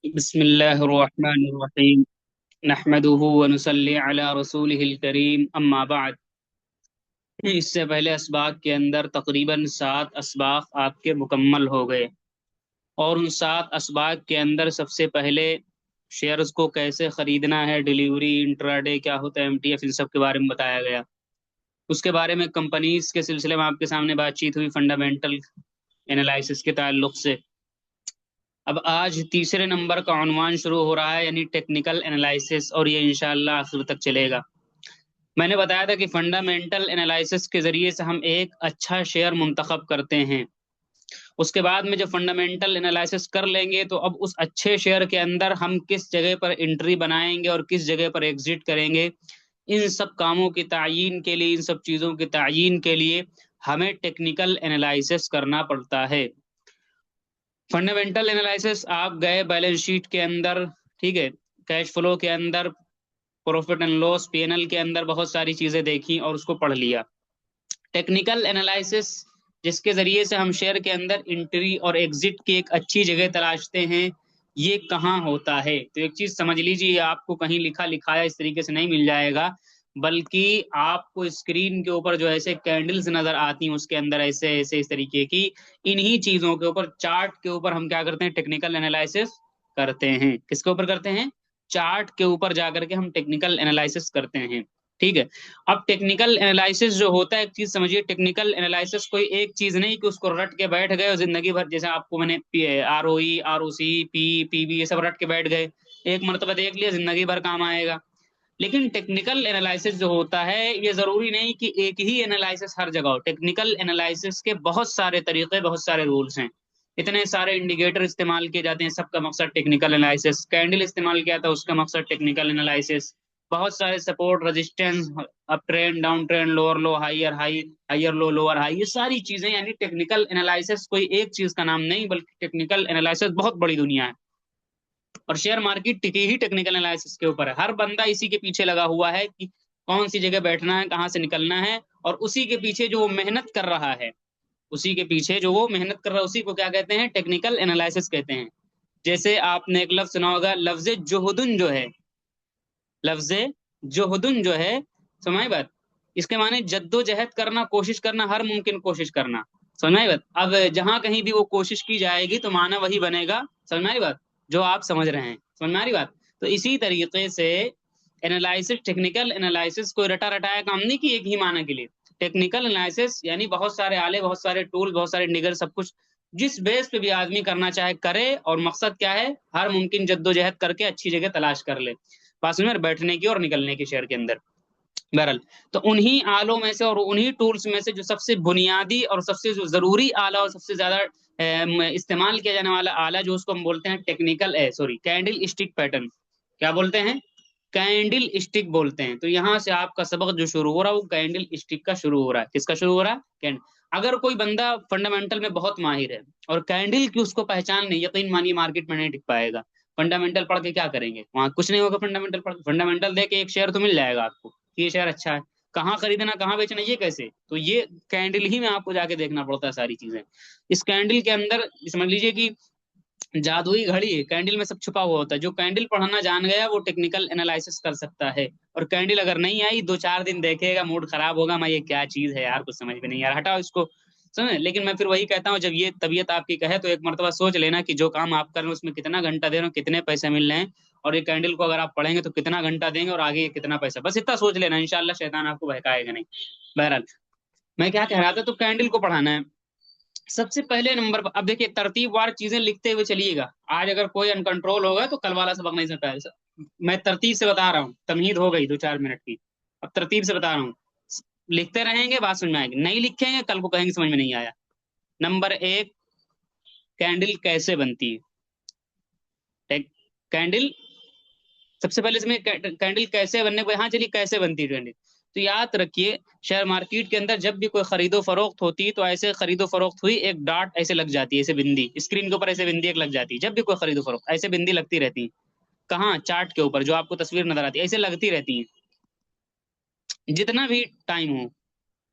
बिस्मिल्लाहिर्रहमानिर्रहीम नहमदुहु व नुसल्ली अला रसूलिहिल करीम अम्मा बाद। इससे पहले असबाक के अंदर तकरीबन 7 असबाक आपके मुकम्मल हो गए, और उन 7 असबाक के अंदर सबसे पहले शेयर्स को कैसे खरीदना है, डिलीवरी, इंट्राडे क्या होता है, एमटीएफ, इन सब के बारे में बताया गया। उसके बारे में कंपनीज के सिलसिले में आपके सामने बातचीत हुई फंडामेंटल एनालिसिस के ताल्लुक से। अब आज तीसरे नंबर का उन्वान शुरू हो रहा है, यानी टेक्निकल एनालिसिस, और ये इंशाल्लाह आखिर तक चलेगा। मैंने बताया था कि फंडामेंटल एनालिसिस के जरिए से हम एक अच्छा शेयर मुंतखब करते हैं। उसके बाद में जब फंडामेंटल एनालिसिस कर लेंगे तो अब उस अच्छे शेयर के अंदर हम किस जगह पर एंट्री बनाएंगे और किस जगह पर एग्जिट करेंगे, इन सब कामों की तायीन के लिए, इन सब चीज़ों की तायीन के लिए हमें टेक्निकल एनालिसिस करना पड़ता है। फंडामेंटल एनालिसिस, आप गए बैलेंस शीट के अंदर, ठीक है, कैश फ्लो के अंदर, प्रॉफिट एंड लॉस, पीएनएल के अंदर बहुत सारी चीजें देखी और उसको पढ़ लिया। टेक्निकल एनालिसिस, जिसके जरिए से हम शेयर के अंदर इंट्री और एग्जिट की एक अच्छी जगह तलाशते हैं, ये कहाँ होता है? तो एक चीज समझ लीजिए, आपको कहीं लिखा लिखाया इस तरीके से नहीं मिल जाएगा, बल्कि आपको स्क्रीन के ऊपर जो ऐसे कैंडल्स नजर आती हैं उसके अंदर ऐसे ऐसे इस तरीके की, इन्हीं चीजों के ऊपर, चार्ट के ऊपर हम क्या करते हैं? टेक्निकल एनालिसिस करते हैं। किसके ऊपर करते हैं? चार्ट के ऊपर जाकर के हम टेक्निकल एनालिसिस करते हैं। ठीक है। अब टेक्निकल एनालिसिस जो होता है, एक चीज समझिए, टेक्निकल एनालिसिस कोई एक चीज नहीं कि उसको रट के बैठ गए और जिंदगी भर, जैसे आपको मैंने ROE, ROC, PBE ये सब रट के बैठ गए, एक मरतबा देख लिया, जिंदगी भर काम आएगा। लेकिन टेक्निकल एनालिसिस जो होता है, ये जरूरी नहीं कि एक ही एनालिसिस हर जगह हो। टेक्निकल एनालिसिस के बहुत सारे तरीके, बहुत सारे रूल्स हैं, इतने सारे इंडिकेटर इस्तेमाल किए जाते हैं, सबका मकसद टेक्निकल एनालिसिस। कैंडल इस्तेमाल किया था, उसका मकसद टेक्निकल एनालिसिस। बहुत सारे support, resistance, up trend, down trend, lower low, higher high, higher low, lower high, ये सारी चीजें, यानी टेक्निकल एनालिसिस कोई एक चीज का नाम नहीं, बल्कि टेक्निकल एनालिसिस बहुत बड़ी दुनिया है। और शेयर मार्केट टिकी ही टेक्निकल एनालिसिस के ऊपर है। हर बंदा इसी के पीछे लगा हुआ है कि कौन सी जगह बैठना है, कहाँ से निकलना है, और उसी के पीछे जो वो मेहनत कर रहा है, उसी के पीछे जो वो मेहनत कर रहा है, उसी को क्या कहते हैं? टेक्निकल एनालिसिस कहते हैं। जैसे आपने एक लफ्ज सुना होगा, लफ्ज जोहदुन जो है, लफ्ज जोहदुन जो है, समझ बात, इसके माने जद्दोजहद करना, कोशिश करना, हर मुमकिन कोशिश करना। समझ में आई बात? अब जहां कहीं भी वो कोशिश की जाएगी तो माना वही बनेगा। समझ में आई बात? जो आप समझ रहे हैं, समझ में आ रही बात? तो इसी तरीके से एनालिसिस, टेक्निकल एनालिसिस कोई रटा रटाया काम नहीं कि एक ही माना के लिए। टेक्निकल एनालिसिस यानी बहुत सारे आले, बहुत सारे टूल, बहुत सारे निगर, सब कुछ जिस बेस पे भी आदमी करना चाहे करे, और मकसद क्या है? हर मुमकिन जद्दोजहद करके अच्छी जगह तलाश कर ले, पास में बैठने की और निकलने की शेयर के अंदर। बहरहाल, तो उन्हीं आलों में से और उन्हीं टूल्स में से जो सबसे बुनियादी और सबसे जो जरूरी आला और सबसे ज्यादा इस्तेमाल किया जाने वाला आला, जो उसको हम बोलते हैं technical sorry candle stick pattern. क्या बोलते हैं? कैंडल स्टिक बोलते हैं। तो यहाँ से आपका सबक जो शुरू हो रहा है वो कैंडल स्टिक का शुरू हो रहा है। किसका शुरू हो रहा है? कैंडल। अगर कोई बंदा फंडामेंटल में बहुत माहिर है और कैंडल की उसको पहचान नहीं, यकीन मानिए मार्केट में नहीं टिक पाएगा। फंडामेंटल पढ़ के क्या करेंगे? वहां कुछ नहीं होगा। फंडामेंटल पढ़, फंडामेंटल देख के एक शेयर तो मिल जाएगा आपको कि ये शेयर अच्छा है, कहाँ खरीदना, कहाँ बेचना, ये कैसे? तो ये कैंडल ही में आपको जाके देखना पड़ता है सारी चीजें। इस कैंडल के अंदर समझ लीजिए कि जादुई घड़ी है, कैंडल में सब छुपा हुआ होता है। जो कैंडल पढ़ना जान गया वो टेक्निकल एनालिसिस कर सकता है। और कैंडल अगर नहीं आई, 2-4 दिन देखेगा, मूड खराब होगा, मैं ये क्या चीज है यार, कुछ समझ में नहीं यार, हटाओ इसको। समझे? लेकिन मैं फिर वही कहता हूँ, जब ये तबीयत आपकी कहे तो एक मरतबा सोच लेना कि जो काम आप कर रहे हैं उसमें कितना घंटा दे रहे हो, कितने पैसे मिल रहे हैं, और ये कैंडल को अगर आप पढ़ेंगे तो कितना घंटा देंगे, और आगे कितना पैसा। बस इतना सोच लेना, इंशाल्लाह शैतान आपको बहकाएगा नहीं। बहरहाल, मैं क्या कह रहा था, तो कैंडल को पढ़ाना है सबसे पहले नंबर पर। अब देखिए, तरतीब वार चीजें लिखते हुए चलिएगा। आज अगर कोई अनकंट्रोल होगा तो कल वाला सबक नहीं समझ पाएगा। मैं तरतीब से बता रहा हूँ, तमहीद हो गई 2-4 मिनट की, अब तरतीब से बता रहा हूँ। लिखते रहेंगे, बात समझ में आएगी, नहीं लिखेंगे कल को कहेंगे समझ में नहीं आया। नंबर 1, कैंडल कैसे बनती है? कैंडल, सबसे पहले इसमें कैंडल कैसे बनने को, हाँ चलिए, कैसे बनती है कैंडल? तो याद रखिए, शेयर मार्केट के अंदर जब भी कोई खरीदो फरोख्त होती है तो ऐसे खरीदो फरोख्त हुई, एक डॉट ऐसे लग जाती है, ऐसे बिंदी स्क्रीन के ऊपर, ऐसे बिंदी एक लग जाती है। जब भी कोई खरीदो फरोख्त ऐसे बिंदी लगती रहती है। कहाँ? चार्ट के ऊपर, जो आपको तस्वीर नजर आती है, ऐसे लगती रहती है जितना भी टाइम हो।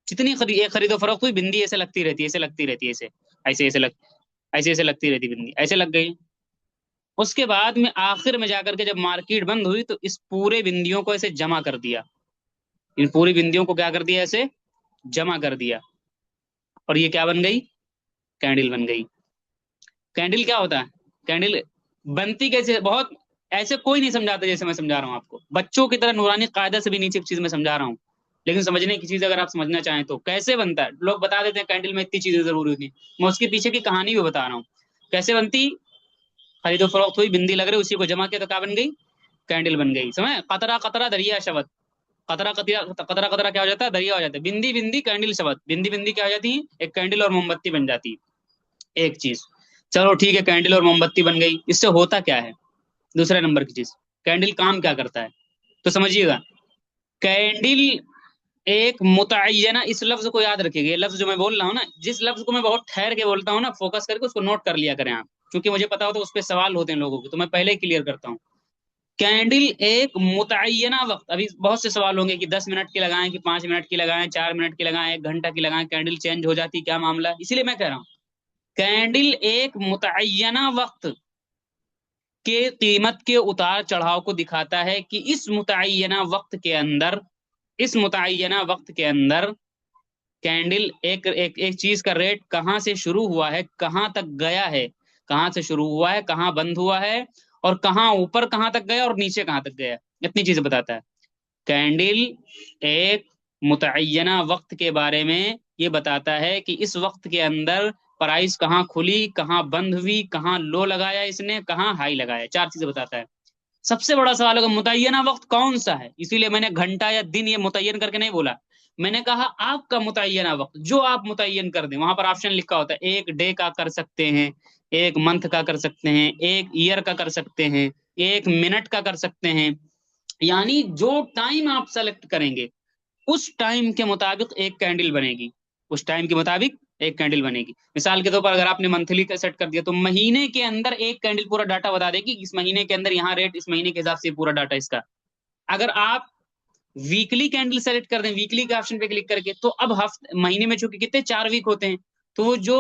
जितनी एक खरीदो फरोख्त हुई, बिंदी ऐसे लगती रहती है, ऐसे लगती रहती है, ऐसे ऐसे ऐसे लग, ऐसे ऐसे लगती रहती है बिंदी, ऐसे लग गई। उसके बाद में आखिर में जाकर के जब मार्केट बंद हुई तो इस पूरे बिंदियों को ऐसे जमा कर दिया, इन पूरी बिंदियों को क्या कर दिया, ऐसे जमा कर दिया, और ये क्या बन गई, कैंडल बन गई। कैंडल क्या होता है, कैंडल बनती कैसे, बहुत ऐसे कोई नहीं समझाता जैसे मैं समझा रहा हूँ आपको, बच्चों की तरह नूरानी कायदा से भी नीचे की चीज मैं समझा रहा हूँ, लेकिन समझने की चीज अगर आप समझना चाहें तो कैसे बनता है, लोग बता देते हैं कैंडल में इतनी चीजें जरूरी होती हैं, मैं उसके पीछे की कहानी भी बता रहा हूँ कैसे बनती। खरीदो फरोख्त हुई, बिंदी लग रही, उसी को जमा किया तो क्या बन गई, कैंडल बन गई। समझ, कतरा कतरा दरिया शबद, कतरा कतरा कतरा कतरा क्या हो जाता है, दरिया हो जाता है, बिंदी बिंदी कैंडल शबद, बिंदी बिंदी क्या हो जाती है, एक कैंडल और मोमबत्ती बन जाती है, एक चीज। चलो ठीक है, कैंडल और मोमबत्ती बन गई, इससे होता क्या है, दूसरे नंबर की चीज, कैंडल काम क्या करता है, तो समझिएगा। कैंडल एक मुतय्यना, इस लफ्ज को याद रखिएगा, ये लफ्ज जो मैं बोल रहा हूँ ना, जिस लफ्ज को मैं बहुत ठहर के बोलता हूँ ना, फोकस करके उसको नोट कर लिया करें आप, क्योंकि मुझे पता होता है उस पर सवाल होते हैं लोगों के, तो मैं पहले ही क्लियर करता हूँ। कैंडल एक मुतय्यना वक्त, अभी बहुत से सवाल होंगे कि 10 मिनट की लगाएं कि 5 मिनट की लगाएं, 4 मिनट की लगाएं, 1 घंटा की लगाएं, कैंडल चेंज हो जाती, क्या मामला है, इसीलिए मैं कह रहा हूँ कैंडल एक मुतय्यना वक्त के कीमत के उतार चढ़ाव को दिखाता है कि इस मुतय्यना वक्त के अंदर, इस मुतय्यना वक्त के अंदर कैंडल एक एक एक चीज का रेट कहाँ से शुरू हुआ है, कहाँ तक गया है, कहाँ से शुरू हुआ है, कहाँ बंद हुआ है, और कहाँ ऊपर कहाँ तक गया और नीचे कहाँ तक गया, इतनी चीजें बताता है। कैंडल एक मुतय्यना वक्त के बारे में ये बताता है कि इस वक्त के अंदर प्राइस कहाँ खुली, कहाँ बंद हुई, कहाँ लो लगाया इसने, कहाँ हाई लगाया, चार चीजें बताता है। सबसे बड़ा सवाल होगा मुतय्यना वक्त कौन सा है, इसीलिए मैंने घंटा या दिन ये मुतय्यन करके नहीं बोला, मैंने कहा आपका मुतय्यना वक्त जो आप मुतय्यन कर दें, वहां पर ऑप्शन लिखा होता है, एक डे का कर सकते हैं, एक मंथ का कर सकते हैं, एक ईयर का कर सकते हैं, एक मिनट का कर सकते हैं, यानी जो टाइम आप सेलेक्ट करेंगे उस टाइम के मुताबिक एक कैंडल बनेगी, उस टाइम के मुताबिक एक कैंडल बनेगी। मिसाल के तौर पर अगर आपने मंथली का सेट कर दिया तो महीने के अंदर एक कैंडल पूरा डाटा बता देगी कि इस महीने के अंदर यहाँ रेट, इस महीने के हिसाब से पूरा डाटा इसका। अगर आप वीकली कैंडल सेलेक्ट कर दें, वीकली के ऑप्शन पे क्लिक करके, तो अब हफ्ते महीने में चूंकि कितने 4 वीक होते हैं, तो वो जो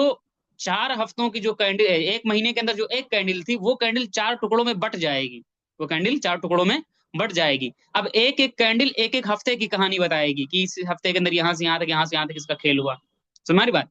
4 हफ्तों की जो कैंडल, एक महीने के अंदर जो एक कैंडल थी वो कैंडल 4 टुकड़ों में बट जाएगी, वो कैंडल 4 टुकड़ों में बट जाएगी। अब एक एक कैंडल एक एक हफ्ते की कहानी बताएगी कि इस हफ्ते के अंदर यहाँ से यहाँ तक, यहाँ से यहाँ तक इसका खेल हुआ। तुम्हारी बात,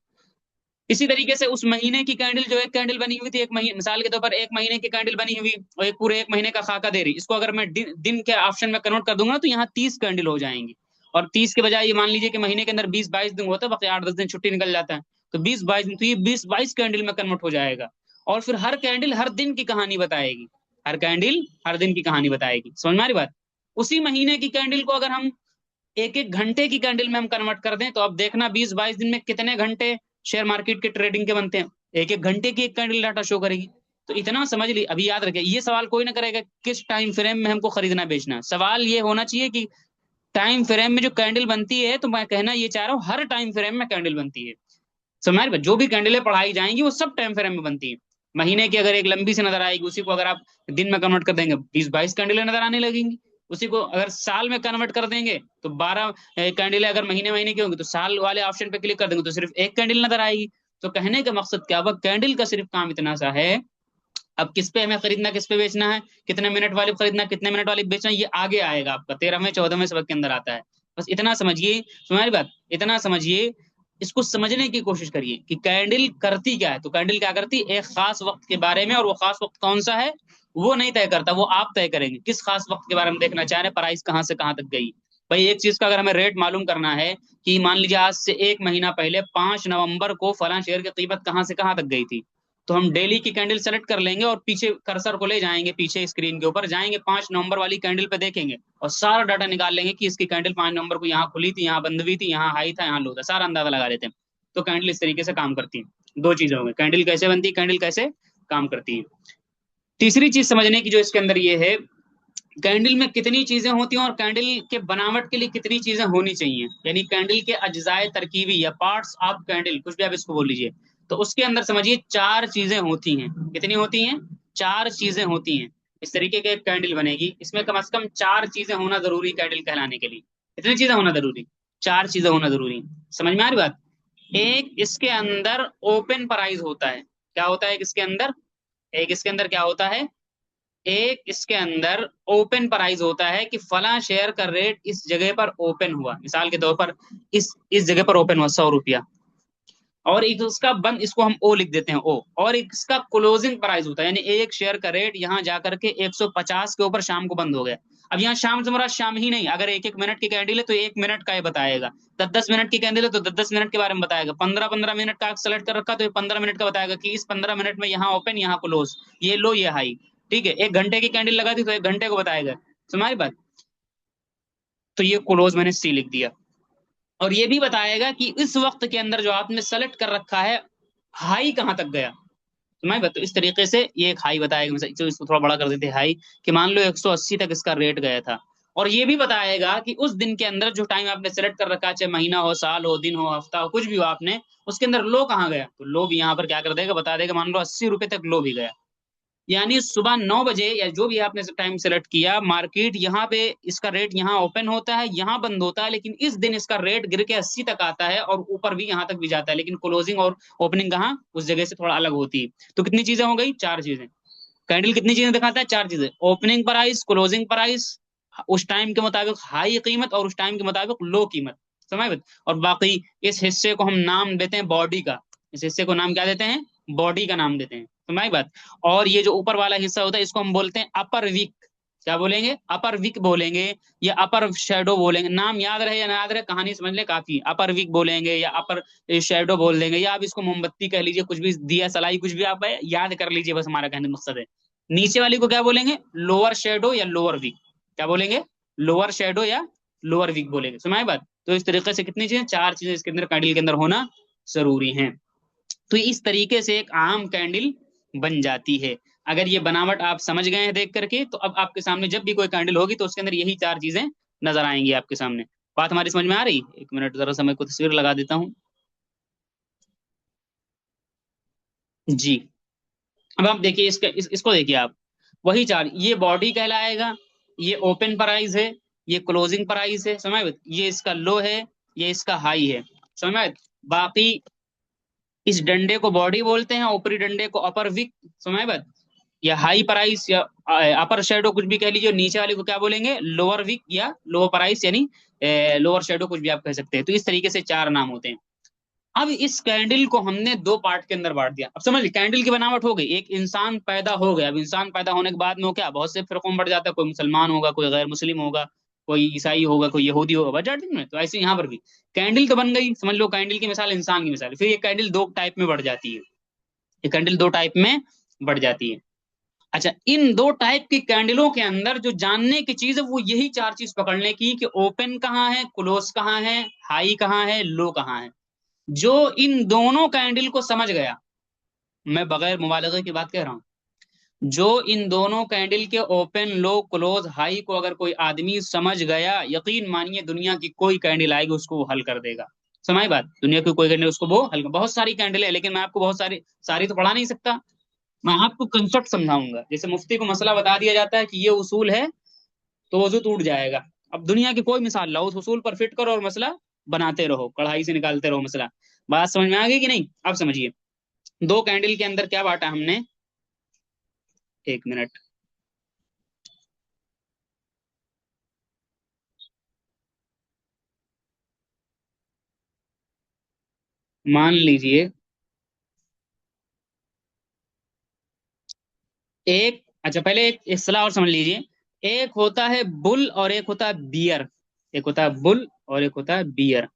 इसी तरीके से उस महीने की कैंडल, जो एक कैंडल बनी हुई थी, एक महीने, मिसाल के तौर पर एक महीने की कैंडल बनी हुई और एक पूरे एक महीने का खाका दे रही, इसको अगर मैं दिन के ऑप्शन में कन्वर्ट कर दूंगा तो यहाँ 30 कैंडल हो जाएंगी, और 30 के बजाय ये मान लीजिए कि महीने के अंदर 20-22 दिन होता है, बाकी 8-10 दिन छुट्टी निकल जाता है, तो 20-22 दिन, तो ये 20-22 कैंडल में कन्वर्ट हो जाएगा, और फिर हर कैंडल हर दिन की कहानी बताएगी, हर कैंडल हर दिन की कहानी बताएगी। समझ में आ रही बात। उसी महीने की कैंडल को अगर हम एक एक घंटे की कैंडल में हम कन्वर्ट कर दें, तो अब देखना 20-22 दिन में कितने घंटे शेयर मार्केट के ट्रेडिंग के बनते हैं, एक एक घंटे की एक कैंडल डाटा शो करेगी। तो इतना समझ ली, अभी याद रखें, ये सवाल कोई ना करेगा किस टाइम फ्रेम में हमको खरीदना बेचना, सवाल ये होना चाहिए कि टाइम फ्रेम में जो कैंडल बनती है, तो मैं कहना ये चाह रहा हूँ हर टाइम फ्रेम में कैंडल बनती है। समझ में, जो भी कैंडलें पढ़ाई जाएंगी वो सब टाइम फ्रेम में बनती है। महीने की अगर एक लंबी सी नजर आएगी, उसी को अगर आप दिन में कन्वर्ट कर देंगे 20-22 कैंडलें नजर आने लगेंगी, उसी को अगर साल में कन्वर्ट कर देंगे तो 12 कैंडलें अगर महीने महीने की होंगी, तो साल वाले ऑप्शन पे क्लिक कर देंगे तो सिर्फ एक कैंडल नजर आएगी। तो कहने का मकसद क्या हुआ, कैंडल का सिर्फ काम इतना सा है, अब किस पे हमें खरीदना, किस पे बेचना है, कितने मिनट वाली खरीदना, कितने मिनट वाली बेचना, ये आगे आएगा आपका 13वें 14वें सबक के अंदर आता है। बस इतना समझिए, तुम्हारी बात, इतना समझिए, इसको समझने की कोशिश करिए कि कैंडल करती क्या है। तो कैंडल क्या करती है, एक खास वक्त के बारे में, और वो खास वक्त कौन सा है वो नहीं तय करता, वो आप तय करेंगे किस खास वक्त के बारे में देखना चाह रहे हैं, प्राइस कहाँ से कहाँ तक गई। भाई एक चीज का अगर हमें रेट मालूम करना है कि मान लीजिए आज से एक महीना पहले 5 नवंबर को फलां शेयर की कीमत कहाँ से कहाँ तक गई थी, तो हम डेली की कैंडल सेलेक्ट कर लेंगे और पीछे कर्सर को ले जाएंगे, पीछे स्क्रीन के ऊपर जाएंगे, 5 नवंबर वाली कैंडल पे देखेंगे और सारा डाटा निकाल लेंगे कि इसकी कैंडल 5 नवंबर को यहाँ खुली थी, यहाँ बंद हुई थी, यहाँ हाई था, यहाँ लो था, सारा अंदाजा लगा लेते हैं। तो कैंडल इस तरीके से काम करती है। दो चीजें हो गई, कैंडल कैसे बनती है, कैंडल कैसे काम करती है। तीसरी चीज समझने की जो इसके अंदर ये है, कैंडल में कितनी चीजें होती हैं और कैंडल के बनावट के लिए कितनी चीजें होनी चाहिए, यानी कैंडल के अज्जाए तरकीबी या पार्ट्स ऑफ कैंडल, कुछ भी आप इसको बोल लीजिए, तो उसके अंदर समझिए 4 चीजें होती हैं। कितनी होती हैं, 4 चीजें होती हैं। इस तरीके की एक कैंडल बनेगी, इसमें कम से कम 4 चीजें होना जरूरी कैंडल कहलाने के लिए। कितनी चीजें होना जरूरी, 4 चीजें होना जरूरी। समझ में आ रही बात। एक इसके अंदर ओपन प्राइस होता है, क्या होता है इसके अंदर, एक इसके अंदर क्या होता है, एक इसके अंदर ओपन प्राइस होता है कि फला शेयर का रेट इस जगह पर ओपन हुआ, मिसाल के तौर पर इस जगह पर ओपन हुआ 100 रुपया, और एक उसका बंद, इसको हम ओ लिख देते हैं ओ, और एक इसका क्लोजिंग प्राइस होता है, यानी एक शेयर का रेट यहाँ जाकर के 150 के ऊपर शाम को बंद हो गया। अब यहाँ शाम से मुराद शाम ही नहीं, अगर एक एक मिनट की कैंडल है तो 1 मिनट का ये बताएगा, 10 10 मिनट की कैंडल है तो 10 10 मिनट के बारे में बताएगा, 15 15 मिनट का सेलेक्ट कर रखा तो ये 15 मिनट का बताएगा कि इस 15 मिनट में यहाँ ओपन यहाँ क्लोज, ये लो ये हाई। ठीक है, 1 घंटे की कैंडल लगा दी तो 1 घंटे को बताएगा। तुम्हारी बात, तो ये क्लोज मैंने सी लिख दिया। और ये भी बताएगा कि इस वक्त के अंदर जो आपने सेलेक्ट कर रखा है हाई कहाँ तक गया। तो मैं बता, इस तरीके से ये एक हाई बताएगा, तो इसको थोड़ा बड़ा कर देते हैं हाई, कि मान लो 180 तक इसका रेट गया था। और ये भी बताएगा कि उस दिन के अंदर जो टाइम आपने सेलेक्ट कर रखा है, चाहे महीना हो, साल हो, दिन हो, हफ्ता हो, कुछ भी हो आपने, उसके अंदर लो कहाँ गया, तो लो भी यहाँ पर क्या कर देगा, बता देगा, मान लो 80 रुपए तक लो भी गया। यानी सुबह 9 बजे या जो भी आपने टाइम सेलेक्ट किया, मार्केट यहाँ पे इसका रेट यहाँ ओपन होता है, यहाँ बंद होता है, लेकिन इस दिन इसका रेट गिर के 80 तक आता है और ऊपर भी यहाँ तक भी जाता है, लेकिन क्लोजिंग और ओपनिंग कहाँ उस जगह से थोड़ा अलग होती है। तो कितनी चीजें हो गई, 4 चीजें। कैंडल कितनी चीजें दिखाता है, 4 चीजें, ओपनिंग प्राइस, क्लोजिंग प्राइस, उस टाइम के मुताबिक हाई कीमत और उस टाइम के मुताबिक लो कीमत, समझ में। और बाकी इस हिस्से को हम नाम देते हैं बॉडी का, इस हिस्से को नाम क्या देते हैं, बॉडी का नाम देते हैं, समझ बात। और ये जो ऊपर वाला हिस्सा होता है इसको हम बोलते हैं अपर विक, क्या बोलेंगे, अपर विक बोलेंगे, या अपर शेडो बोलेंगे, नाम याद रहे या ना याद रहे, कहानी समझ ले काफी, अपर विक बोलेंगे या अपर शेडो बोल देंगे, या आप इसको मोमबत्ती कह लीजिए, कुछ भी, दिया सलाई, कुछ भी आप याद कर लीजिए, बस हमारा कहने का मकसद है। नीचे वाली को क्या बोलेंगे, लोअर शेडो या लोअर विक, क्या बोलेंगे, लोअर शेडो या लोअर विक बोलेंगे, सुनाए बात। तो इस तरीके से कितनी चीजें, 4 चीजें इसके अंदर कैंडल के अंदर होना जरूरी है। तो इस तरीके से एक आम कैंडल बन जाती है। अगर ये बनावट आप समझ गए हैं देख करके, तो अब आपके सामने जब भी कोई कैंडल होगी तो उसके अंदर यही 4 चीजें नजर आएंगी आपके सामने। बात हमारी समझ में आ रही, 1 मिनट जरा सा मैं को तस्वीर लगा देता हूँ। जी, अब आप देखिए इसको देखिए आप, वही 4, ये बॉडी कहलाएगा, ये ओपन प्राइस है, ये क्लोजिंग प्राइस है, समझ में? ये इसका लो है, ये इसका हाई है, समझ में? बाकी इस डंडे को बॉडी बोलते हैं, ऊपरी डंडे को अपर विक, समझ में? या हाई प्राइस या अपर शेडो कुछ भी कह लीजिए, नीचे वाले को क्या बोलेंगे, लोअर विक या लोअर प्राइस, यानी लोअर शेडो कुछ भी आप कह सकते हैं। तो इस तरीके से 4 नाम होते हैं। अब इस कैंडल को हमने 2 पार्ट के अंदर बांट दिया। अब समझ लीजिए कैंडल की बनावट हो गई, एक इंसान पैदा हो गया। अब इंसान पैदा होने के बाद में वो क्या, बहुत से फिरकों में बढ़ जाता है, कोई मुसलमान होगा, कोई गैर मुस्लिम होगा, कोई ईसाई होगा, कोई यहूदी होगा, बढ़ जाते हैं ना। तो ऐसे यहाँ पर भी कैंडल तो बन गई, समझ लो कैंडल की मिसाल, इंसान की मिसाल, फिर ये कैंडल 2 टाइप में बढ़ जाती है, ये कैंडल 2 टाइप में बढ़ जाती है। अच्छा, इन 2 टाइप की कैंडलों के अंदर जो जानने की चीज है वो यही 4 चीज पकड़ने की, कि ओपन कहाँ है, क्लोज कहाँ है, हाई कहाँ है, लो कहाँ है। जो इन दोनों कैंडल को समझ गया, मैं बगैर मुबालगे की बात कह रहा हूं, जो इन दोनों कैंडल के ओपन, लो, क्लोज, हाई को अगर कोई आदमी समझ गया, यकीन मानिए दुनिया की कोई कैंडल आएगी उसको वो हल कर देगा। समझ बात, दुनिया की कोई कैंडल उसको वो हल कर, बहुत सारी कैंडल है लेकिन मैं आपको बहुत सारी सारी तो पढ़ा नहीं सकता, मैं आपको कंसेप्ट समझाऊंगा। जैसे मुफ्ती को मसला बता दिया जाता है कि ये उसूल है, तो वजू टूट जाएगा। अब दुनिया की कोई मिसाल लाओ, उस उसूल पर फिट करो और मसला बनाते रहो, कढ़ाई से निकालते रहो मसला। बात समझ में आ गई कि नहीं, अब समझिए। 2 कैंडल के अंदर क्या बांटा हमने, 1 मिनट, मान लीजिए एक, अच्छा पहले एक इस्तेलाह और समझ लीजिए, एक होता है बुल और एक होता है बियर, एक होता है बुल और एक होता है बियर।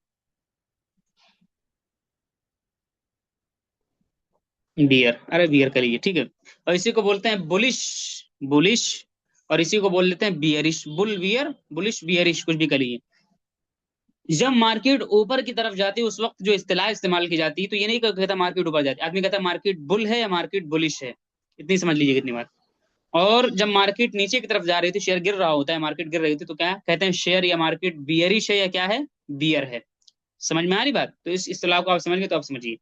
बियर, अरे बियर कर लीजिए, ठीक है। और इसी को बोलते हैं बुलिश, बुलिश, और इसी को बोल लेते हैं bearish, bull bear, bullish bearish, कुछ भी कर लीजिए। जब मार्केट ऊपर की तरफ जाती है उस वक्त जो इस्तेलाह इस्तेमाल की जाती है, तो ये नहीं कहता मार्केट ऊपर जाती है, आदमी कहता है मार्केट बुल है या मार्केट बुलिश है। इतनी समझ लीजिए कितनी बात। और जब मार्केट नीचे की तरफ जा रही थी, शेयर गिर रहा होता है, मार्केट गिर रही थी, तो क्या कहते हैं, शेयर या मार्केट बियरिश है या क्या है, बियर है। समझ में आ रही बात, तो इस इस्तेलाह को आप समझ गए तो आप समझिए।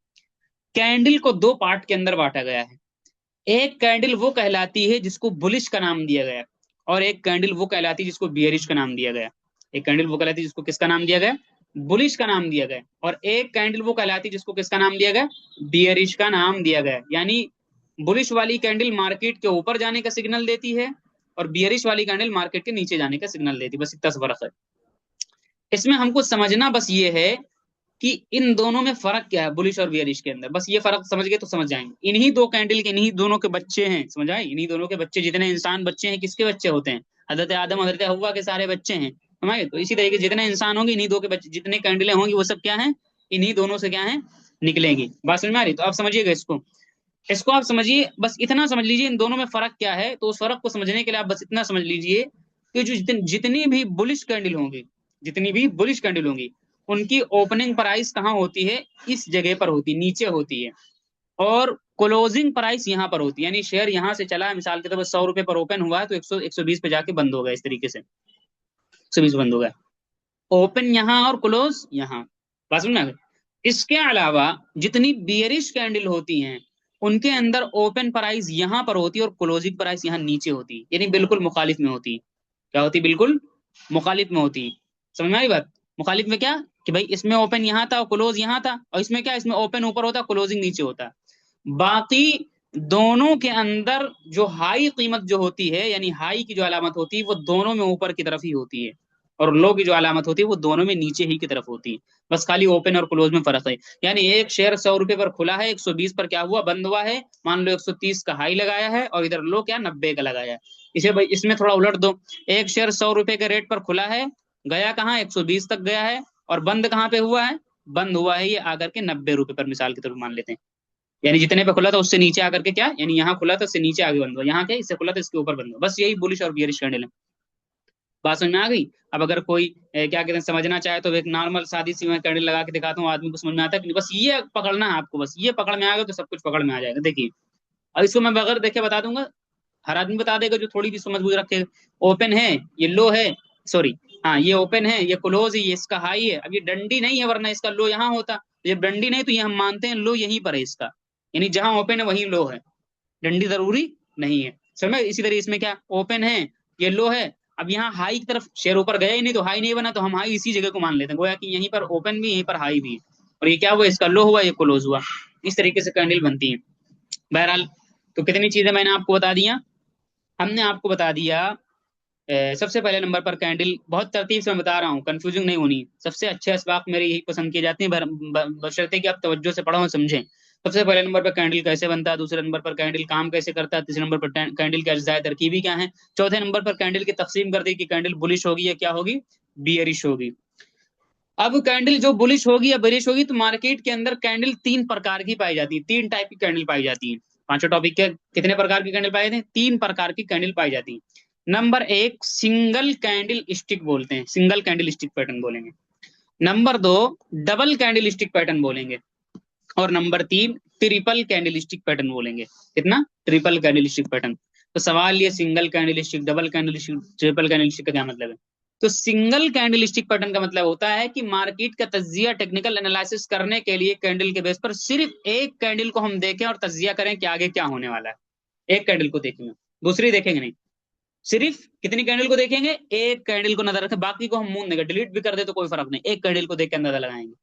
कैंडल को 2 पार्ट के अंदर बांटा गया है। एक कैंडल वो कहलाती है जिसको बुलिश का नाम दिया गया, और एक कैंडल वो कहलाती है जिसको बियरिश का नाम दिया गया। एक कैंडल वो कहलाती है जिसको किसका नाम दिया गया, बुलिश का नाम दिया गया, और एक कैंडल वो कहलाती है जिसको किसका नाम दिया गया, बियरिश का नाम दिया गया। यानी बुलिश वाली कैंडल मार्केट के ऊपर जाने का सिग्नल देती है और बियरिश वाली कैंडल मार्केट के नीचे जाने का सिग्नल देती है, बस इतना सा फर्क है। इसमें हमको समझना बस ये है कि इन दोनों में फर्क क्या है बुलिश और बियरिश के अंदर, बस ये फर्क समझ गए तो समझ जाएंगे। इन्हीं दो कैंडल के इन्हीं दोनों के बच्चे हैं, समझ आए, इन्हीं दोनों के बच्चे, जितने इंसान बच्चे हैं किसके बच्चे होते हैं, हजरत आदम हजरत हव्वा के सारे बच्चे हैं, समझे। तो इसी तरीके जितने इंसान होंगे इन्हीं दो के बच्चे, जितने कैंडलें होंगी वो सब क्या है, इन्हीं दोनों से क्या है, निकलेंगी। बात समझ में आ रही? तो आप समझिएगा इसको, इसको आप समझिए, बस इतना समझ लीजिए इन दोनों में फर्क क्या है। तो उस फर्क को समझने के लिए आप बस इतना समझ लीजिए कि जो जितनी भी बुलिश कैंडल होंगी, जितनी भी बुलिश कैंडल होंगी, उनकी ओपनिंग प्राइस कहाँ होती है, इस जगह पर होती है, नीचे होती है। और क्लोजिंग प्राइस यहाँ पर होती है, यानी शेयर यहाँ से चला है, मिसाल के तौर पर 100 रुपए पर ओपन हुआ है तो 100 120 पे जाके बंद होगा, इस तरीके से 120 बंद होगा, ओपन यहाँ और क्लोज यहाँ। बात समझना। इसके अलावा जितनी बियरिश कैंडल होती हैं उनके अंदर ओपन प्राइस यहाँ पर होती है और क्लोजिंग प्राइस यहाँ नीचे होती है, यानी बिल्कुल मुखालिफ में होती है। क्या होती, बिल्कुल मुखालिफ में होती है। समझ में आई बात? मुखालिफ में क्या, कि भाई इसमें ओपन यहाँ था और क्लोज यहाँ था, और इसमें क्या, इसमें ओपन ऊपर होता क्लोजिंग नीचे होता। बाकी दोनों के अंदर जो हाई कीमत जो होती है, यानी हाई की जो अलामत होती है वो दोनों में ऊपर की तरफ ही होती है, और लो की जो अलामत होती है वो दोनों में नीचे ही की तरफ होती है। बस खाली ओपन और क्लोज में फर्क है। यानी एक शेयर 100 रुपए पर खुला है, 120 पर क्या हुआ, बंद हुआ है, मान लो 130 का हाई लगाया है और इधर लो क्या 90 का लगाया है। इसे भाई इसमें थोड़ा उलट दो, एक शेयर 100 रुपए के रेट पर खुला है, गया कहाँ, 120 तक गया है, और बंद कहाँ पे हुआ है, बंद हुआ है ये आकर के 90 रुपए पर, मिसाल के तौर पर मान लेते हैं। यानी जितने पे खुला था उससे नीचे आकर के क्या, यानी यहाँ खुला था उससे नीचे आगे बंद हुआ, यहाँ क्या इससे खुला था इसके ऊपर बंद हुआ। बस यही बुलिश और बियरिश कैंडल है। बात समझ में आ गई? अब अगर कोई क्या कहते हैं समझना चाहे तो एक नॉर्मल सादी सी मैं कैंडल लगा के दिखाता हूँ, आदमी को समझ में आता है कि नहीं, बस ये पकड़ना है आपको, बस ये पकड़ में आ गया तो सब कुछ पकड़ में आ जाएगा। देखिए अब इसको मैं बगैर देखे बता दूंगा, हर आदमी बता देगा जो थोड़ी भी समझ बूझ रखे। ओपन है, ये लो है, सॉरी, हाँ ये ओपन है, ये क्लोज है, ये इसका हाई है। अब ये डंडी नहीं है, वरना इसका लो यहाँ होता, ये डंडी नहीं तो ये हम मानते हैं लो यहीं पर है इसका, यानी जहां ओपन है वहीं लो है, डंडी जरूरी नहीं है। समझ में? इसी तरह इसमें क्या, ओपन है, ये लो है, अब यहाँ हाई की तरफ शेयर ऊपर गया ही नहीं तो हाई नहीं बना, तो हम हाई इसी जगह को मान लेते हैं, गोया कि यहीं पर ओपन भी यहीं पर हाई भी है, और ये क्या हुआ, इसका लो हुआ, ये क्लोज हुआ। इस तरीके से कैंडल बनती है। बहरहाल, तो कितनी चीजें मैंने आपको बता दिया, हमने आपको बता दिया। सबसे पहले नंबर पर कैंडल, बहुत तरतीब से मैं बता रहा हूँ, कंफ्यूजिंग नहीं होनी। सबसे अच्छे असबाक मेरे यही पसंद किए जाते हैं, बशर्ते कि आप तवज्जो से पढ़ो और समझें। सबसे पहले नंबर पर कैंडल कैसे बनता है, दूसरे नंबर पर कैंडल काम कैसे करता है, तीसरे नंबर पर कैंडल के अज्जाए तरकीबी क्या है, चौथे नंबर पर कैंडल की तकसीम कर दी कि कैंडल बुलिश होगी या क्या होगी, बियरिश होगी। अब कैंडल जो बुलिश होगी या बेरिश होगी, तो मार्केट के अंदर कैंडल तीन प्रकार की पाई जाती है, तीन टाइप की कैंडल पाई जाती है। पांचों टॉपिक के कितने प्रकार की कैंडल पाई जाती है, तीन प्रकार की कैंडल पाई जाती है। नंबर एक, सिंगल कैंडल स्टिक बोलते हैं, सिंगल कैंडल स्टिक पैटर्न बोलेंगे। नंबर दो, डबल कैंडल स्टिक पैटर्न बोलेंगे। और नंबर तीन, ट्रिपल कैंडल स्टिक पैटर्न बोलेंगे। कितना, ट्रिपल कैंडल स्टिक पैटर्न। तो सवाल ये, single candle stick, double candle stick, triple candle stick का क्या मतलब है? तो सिंगल कैंडल स्टिक पैटर्न का मतलब होता है कि मार्केट का तज्जिया, टेक्निकल एनालिसिस करने के लिए कैंडल के बेस पर सिर्फ एक कैंडल को हम देखें और तज्जिया करें कि आगे क्या होने वाला है। एक कैंडल को देखेंगे, दूसरी देखेंगे नहीं, सिर्फ कितनी कैंडल को देखेंगे, एक कैंडल को नजर रखें, बाकी को हम मून देंगे, डिलीट भी कर दे तो कोई फर्क नहीं, एक कैंडल को देख के अंदाजा लगाएंगे।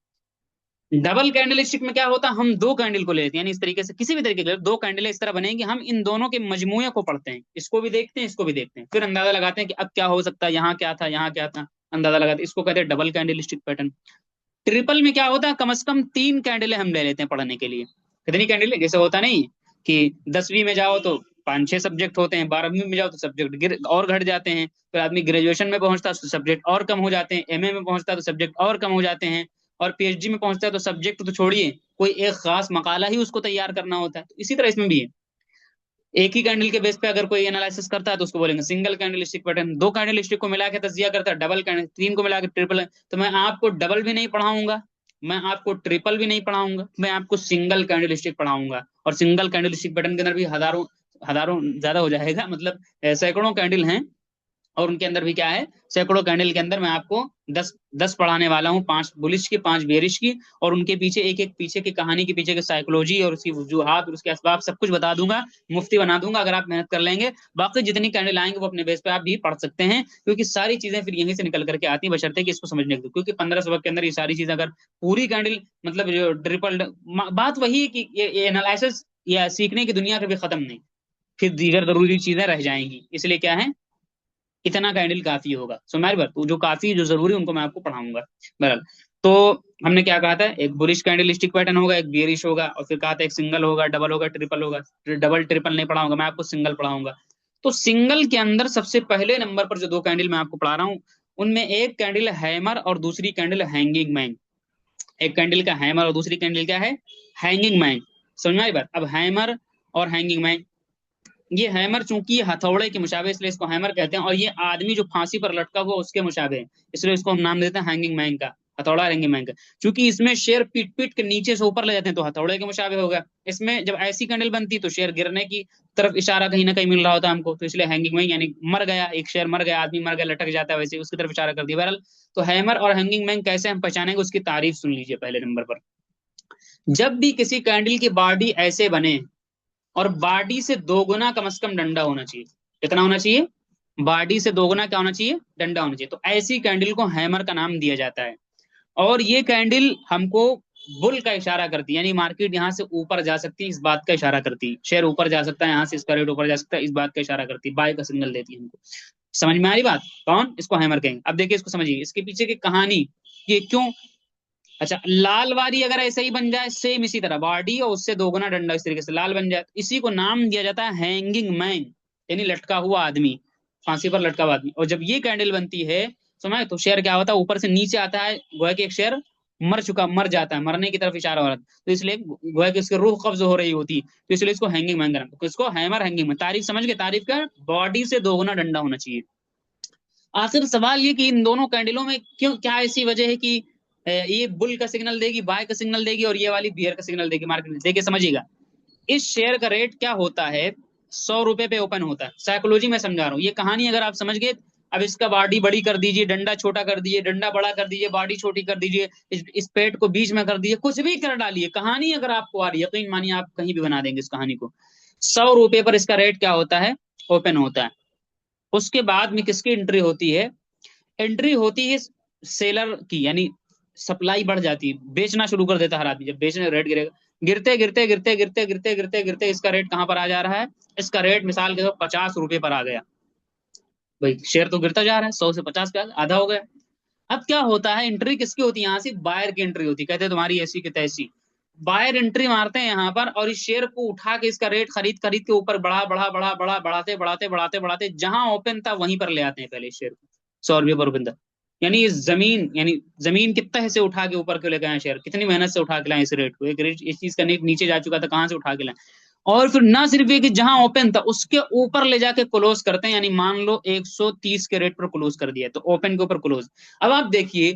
डबल कैंडल स्टिक में क्या होता है, हम दो कैंडल को लेते हैं, यानी इस तरीके से किसी भी तरीके से दो कैंडल इस तरह बनेंगे, हम इन दोनों के मजमूए को पढ़ते हैं, इसको भी देखते हैं इसको भी देखते हैं, फिर अंदाजा लगाते हैं कि अब क्या हो सकता है, यहाँ क्या था यहाँ क्या था, अंदाजा लगाते हैं। इसको कहते हैं double candle stick pattern. Triple में क्या होता है, कम से कम तीन कैंडलें हम ले लेते हैं पढ़ने के लिए। कितनी कैंडलें, जैसे होता नहीं कि 10वीं में जाओ तो 5-6 सब्जेक्ट होते हैं, 12वीं में जाओ तो सब्जेक्ट गिर और घट जाते हैं, फिर आदमी ग्रेजुएशन में पहुंचता है तो सब्जेक्ट और कम हो जाते हैं, एमए में पहुंचता है तो सब्जेक्ट और कम हो जाते हैं, और पीएचडी में पहुंचता है तो सब्जेक्ट तो छोड़िए, कोई एक खास मकाला ही उसको तैयार करना होता है। तो इसी तरह इसमें भी है, एक ही कैंडल के बेस पे अगर कोई एनालिसिस करता है तो उसको बोलेंगे सिंगल कैंडल स्टिक पैटर्न, दो कैंडल स्टिक को मिला के तजिया करता है डबल कैंडल, तीन को मिला के ट्रिपल। तो मैं आपको डबल भी नहीं पढ़ाऊंगा, मैं आपको ट्रिपल भी नहीं पढ़ाऊंगा, मैं आपको सिंगल कैंडल स्टिक पढ़ाऊंगा। और सिंगल कैंडल स्टिक पैटर्न के अंदर भी हजारों हजारों ज्यादा हो जाएगा, मतलब सैकड़ों कैंडल हैं, और उनके अंदर भी क्या है, सैकड़ों कैंडल के अंदर मैं आपको 10 पढ़ाने वाला हूँ, 5 बुलिश की 5 बेरिश की, और उनके पीछे एक एक पीछे की कहानी के पीछे की साइकोलॉजी और उसकी वजूहात और उसके असबाब सब कुछ बता दूंगा, मुफ्ती बना दूंगा अगर आप मेहनत कर लेंगे। बाकी जितनी कैंडल आएंगे वो अपने बेस पे आप भी पढ़ सकते हैं, क्योंकि सारी चीजें फिर यहीं से निकल करके आती हैं, बशर्ते कि इसको समझने के, क्योंकि 15 सबक के अंदर ये सारी चीजें अगर पूरी कैंडल, मतलब जो ट्रिपल, बात वही है कि ये एनालिसिस या सीखने की दुनिया कभी खत्म नहीं, फिर दीगर जरूरी चीजें रह जाएंगी। इसलिए क्या है, इतना कैंडल काफी होगा। सो मेरे बात, तो जो काफी जो जरूरी है उनको मैं आपको पढ़ाऊंगा। बहरहाल, तो हमने क्या कहा था, एक बुलिश कैंडल स्टिक पैटर्न होगा, एक बियरिश होगा, और फिर कहा था एक सिंगल होगा, डबल होगा, ट्रिपल होगा। डबल ट्रिपल नहीं पढ़ाऊंगा मैं आपको, सिंगल पढ़ाऊंगा। तो सिंगल के अंदर सबसे पहले नंबर पर जो दो कैंडल मैं आपको पढ़ा रहा हूँ, उनमें एक कैंडल हैमर और दूसरी कैंडल हैंगिंग मैन। एक कैंडल का हैमर और दूसरी कैंडल क्या है, हैंगिंग मैन। समझ में आई बात। अब हैमर और हैंगिंग मैन, ये हैमर चूंकि ये हथौड़े के मुशाबे इसलिए इसको हैमर कहते हैं, और ये आदमी जो फांसी पर लटका हुआ उसके मुशाबे है, इसलिए इसको हम नाम देते हैं हैंगिंग मैन का, हथौड़ा हैंगिंग मैन का। क्योंकि इसमें शेर पीट पीट के नीचे से ऊपर ले जाते हैं तो हथौड़े के मुशाबे होगा। इसमें जब ऐसी कैंडल बनती तो शेर गिरने की तरफ इशारा कहीं ना कहीं मिल रहा होता हमको, तो इसलिए हैंगिंग मैन यानी मर गया, एक शेर मर गया, आदमी मर गया, लटक जाता है, वैसे उसकी तरफ इशारा कर दिया। बहरहाल, तो हैमर और हैंगिंग मैन कैसे हम पहचानेंगे, उसकी तारीफ सुन लीजिए पहले नंबर पर। जब भी किसी कैंडल की बॉडी ऐसे बने और बॉडी से दोगुना कम से कम डंडा होना चाहिए, कितना होना चाहिए, बॉडी से दोगुना क्या होना चाहिए, डंडा होना चाहिए, तो ऐसी कैंडल को हैमर का नाम दिया जाता है। और ये कैंडल हमको बुल का इशारा करती है, यानी मार्केट यहाँ से ऊपर जा सकती है इस बात का इशारा करती है, शेयर ऊपर जा सकता है यहाँ से, इसका रेट ऊपर जा सकता है इस बात का इशारा करती है, बाय का सिग्नल देती है हमको। समझ में आ रही बात, कौन इसको हैमर कहेंगे। अब देखिए इसको समझिए, इसके पीछे की कहानी, ये क्यों। अच्छा, लाल वाली अगर ऐसे ही बन जाए सेम इसी तरह बॉडी और उससे दोगुना डंडा इस तरीके से लाल बन जाए, तो इसी को नाम दिया जाता है हैंगिंग मैन, यानी लटका हुआ आदमी, फांसी पर लटका हुआ आदमी। और जब ये कैंडल बनती है, समझ, तो शेयर क्या होता है, ऊपर से नीचे आता है, गोया कि एक शेयर मर चुका, मर जाता है, मरने की तरफ इशारा हो रहा है, तो इसलिए गोया कि इसकी रूह कब्ज हो रही होती, तो इसलिए इसको हैंगिंग मैन का नाम, तो इसको हैमर हैंगिंग मैन। तारीफ समझ गए, तारीफ का बॉडी से दोगुना डंडा होना चाहिए। आखिर सवाल ये कि इन दोनों कैंडलों में क्यों, क्या ऐसी वजह है कि ये बुल का सिग्नल देगी, बाय का सिग्नल देगी, और ये वाली बियर का सिग्नल देगी मार्केट में। देखिए समझिएगा, इस शेयर का रेट क्या होता है, 100 रुपए पे ओपन होता है। साइकोलॉजी में समझा रहा हूँ, ये कहानी अगर आप समझ गए। अब इसका बॉडी बड़ी कर दीजिए, डंडा छोटा कर दीजिए, डंडा बड़ा कर दीजिए, बॉडी छोटी कर दीजिए, इस पेट को बीच में कर दीजिए, कुछ भी कर डालिए, कहानी अगर आपको आ रही है, यकीन मानिए आप कहीं भी बना देंगे इस कहानी को। 100 रुपए पर इसका रेट क्या होता है, ओपन होता है। उसके बाद में किसकी एंट्री होती है, एंट्री होती है सेलर की, यानी सप्लाई बढ़ जाती है, बेचना शुरू कर देता है हर आदमी। जब बेचने रेट गिरेगा, गिरते गिरते गिरते गिरते गिरते गिरते गिरते इसका रेट कहां पर आ जा रहा है, इसका रेट मिसाल के तौर 50 रुपए पर आ गया। भाई शेयर तो गिरता जा रहा है, 100 से 50 पे आधा हो गया। अब क्या होता है, एंट्री किसकी होती है, यहाँ से बायर की एंट्री होती है, कहते हैं तुम्हारी ऐसी की तैसी। बायर एंट्री मारते हैं यहाँ पर, और इस शेयर को उठा के इसका रेट खरीद खरीद के ऊपर बढ़ा बढ़ा बढ़ा बढ़ा बढ़ाते बढ़ाते बढ़ाते बढ़ाते जहां ओपन था वहीं पर ले आते हैं पहले इस शेयर को, 100 रुपये पर ओपन था। यानी इस जमीन, यानी जमीन कितना हिस्से उठा के ऊपर क्यों लेके आए शेयर, कितनी मेहनत से उठा के लाए इस रेट को, एक रेट इस चीज का नीचे जा चुका था, कहां से उठा के लाए। और फिर ना सिर्फ ये कि जहां ओपन था उसके ऊपर ले जाके क्लोज करते हैं, यानी मान लो 130 के रेट पर क्लोज कर दिया, तो ओपन के ऊपर क्लोज। अब आप देखिए,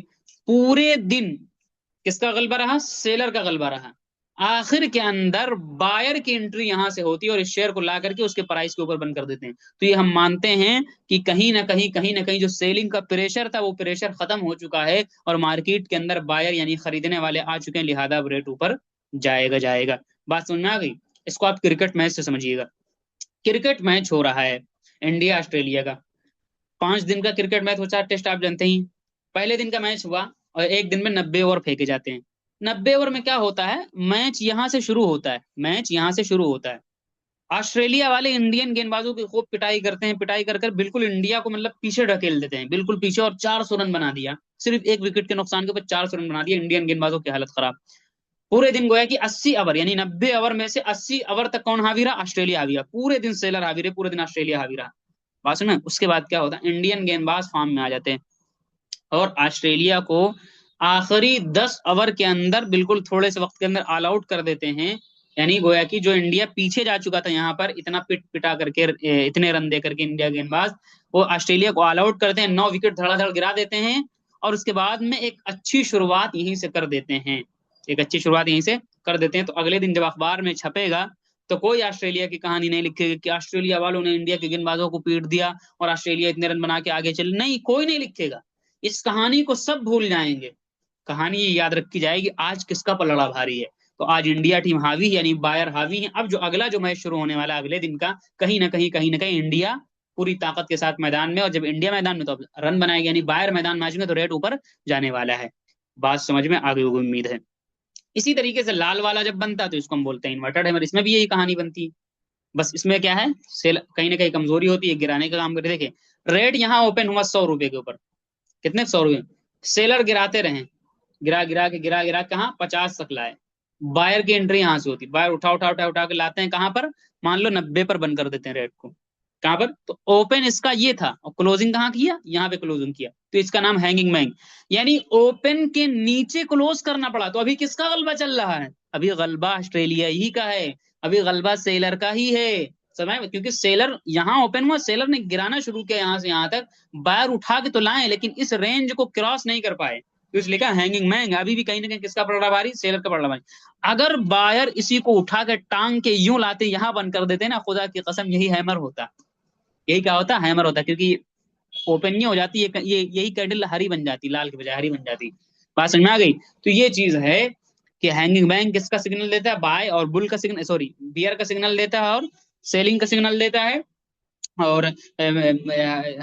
पूरे दिन किसका गलबा रहा, सेलर का गलबा रहा। आखिर के अंदर बायर की एंट्री यहां से होती है और इस शेयर को ला करके उसके प्राइस के ऊपर बंद कर देते हैं। तो ये हम मानते हैं कि कहीं ना कहीं जो सेलिंग का प्रेशर था वो प्रेशर खत्म हो चुका है, और मार्केट के अंदर बायर यानी खरीदने वाले आ चुके हैं, लिहाजा अब रेट ऊपर जाएगा जाएगा। बात समझ में आ गई। इसको आप क्रिकेट मैच से समझिएगा। क्रिकेट मैच हो रहा है इंडिया ऑस्ट्रेलिया का, 5 दिन का क्रिकेट मैच होता है, टेस्ट आप जानते ही। पहले दिन का मैच हुआ और एक दिन में 90 ओवर फेंके जाते हैं। 90 ओवर में क्या होता है, मैच यहां से शुरू होता है, मैच यहां से शुरू होता है। ऑस्ट्रेलिया वाले इंडियन गेंदबाजों की खूब पिटाई करते हैं, पिटाई कर कर बिल्कुल इंडिया को मतलब पीछे ढकेल देते हैं, बिल्कुल पीछे, और 400 रन बना दिया, सिर्फ एक विकेट के नुकसान के ऊपर 400 रन बना दिया, इंडियन गेंदबाजों की हालत खराब। पूरे दिन गोया कि 80 ओवर, यानी 90 ओवर में से 80 ओवर तक कौन हावी रहा, ऑस्ट्रेलिया हावी रहा, पूरे दिन सेलर हावी रहे, पूरे दिन ऑस्ट्रेलिया हावी रहा। बात सुना, उसके बाद क्या होता है, इंडियन गेंदबाज फॉर्म में आ जाते हैं और ऑस्ट्रेलिया को आखिरी 10 ओवर के अंदर बिल्कुल थोड़े से वक्त के अंदर ऑल आउट कर देते हैं। यानी गोया कि जो इंडिया पीछे जा चुका था यहाँ पर इतना पिट पिटा करके, इतने रन दे करके इंडिया गेंदबाज, वो ऑस्ट्रेलिया को ऑल आउट करते हैं, 9 विकेट धड़ाधड़ गिरा देते हैं, और उसके बाद में एक अच्छी शुरुआत यहीं से कर देते हैं, एक अच्छी शुरुआत यहीं से कर देते हैं। तो अगले दिन जब अखबार में छपेगा तो कोई ऑस्ट्रेलिया की कहानी नहीं लिखेगी कि ऑस्ट्रेलिया वालों ने इंडिया के गेंदबाजों को पीट दिया और ऑस्ट्रेलिया इतने रन बना के आगे चल, नहीं, कोई नहीं लिखेगा। इस कहानी को सब भूल जाएंगे। कहानी ये याद रखी जाएगी आज किसका पलड़ा भारी है। तो आज इंडिया टीम हावी है, यानी बायर हावी है। अब जो अगला जो मैच शुरू होने वाला है अगले दिन का, कहीं ना कहीं इंडिया पूरी ताकत के साथ मैदान में, और जब इंडिया मैदान में तो अब रन बनाएगी, यानी बायर मैदान में आ जाएंगे तो रेट ऊपर जाने वाला है। बात समझ में आ गई होगी उम्मीद है। इसी तरीके से लाल वाला जब बनता है तो इसको हम बोलते हैं इन्वर्टेड हैमर। इसमें भी यही कहानी बनती है, बस इसमें क्या है, सेल कहीं ना कहीं कमजोरी होती है, गिराने का काम करते। देखिए रेट यहाँ ओपन हुआ 100 रुपए के ऊपर, कितने, 100 रुपए। सेलर गिराते रहे, गिरा गिरा के गिरा गिरा कहाँ 50 तक लाए। बायर की एंट्री यहाँ से होती, बायर उठा उठा उठा उठा के लाते हैं कहाँ पर, मान लो 90 पर बंद कर देते हैं रेट को। कहाँ पर, तो ओपन इसका ये था और क्लोजिंग कहाँ किया, यहाँ पे क्लोजिंग किया, तो इसका नाम हैंगिंग मैंग। यानी ओपन के नीचे क्लोज करना पड़ा। तो अभी किसका गलबा चल रहा है, अभी गलबा ऑस्ट्रेलिया ही का है, अभी गलबा सेलर का ही है। समय में, क्योंकि सेलर यहाँ ओपन हुआ, सेलर ने गिराना शुरू किया यहाँ से यहाँ तक, बायर उठा के तो लाए लेकिन इस रेंज को क्रॉस नहीं कर पाए, तो इसलिए कहा हैंगिंग मैंग। अभी भी कहीं ना कहीं किसका पड़ रहा भारी, सेलर का पड़ रहा भारी। अगर बायर इसी को उठा के टांग के यूं लाते, यहां बंद कर देते ना, खुदा की कसम यही हैमर होता, यही क्या होता, हैमर होता। क्योंकि ओपन नहीं हो जाती ये यही कैंडल हरी बन जाती, लाल के बजाय हरी बन जाती। बात समझ में आ गई। तो ये चीज है कि हैंगिंग बैंक किसका सिग्नल देता है, बाय और बुल का सिग्नल, सॉरी बियर का सिग्नल देता है और सेलिंग का सिग्नल देता है। और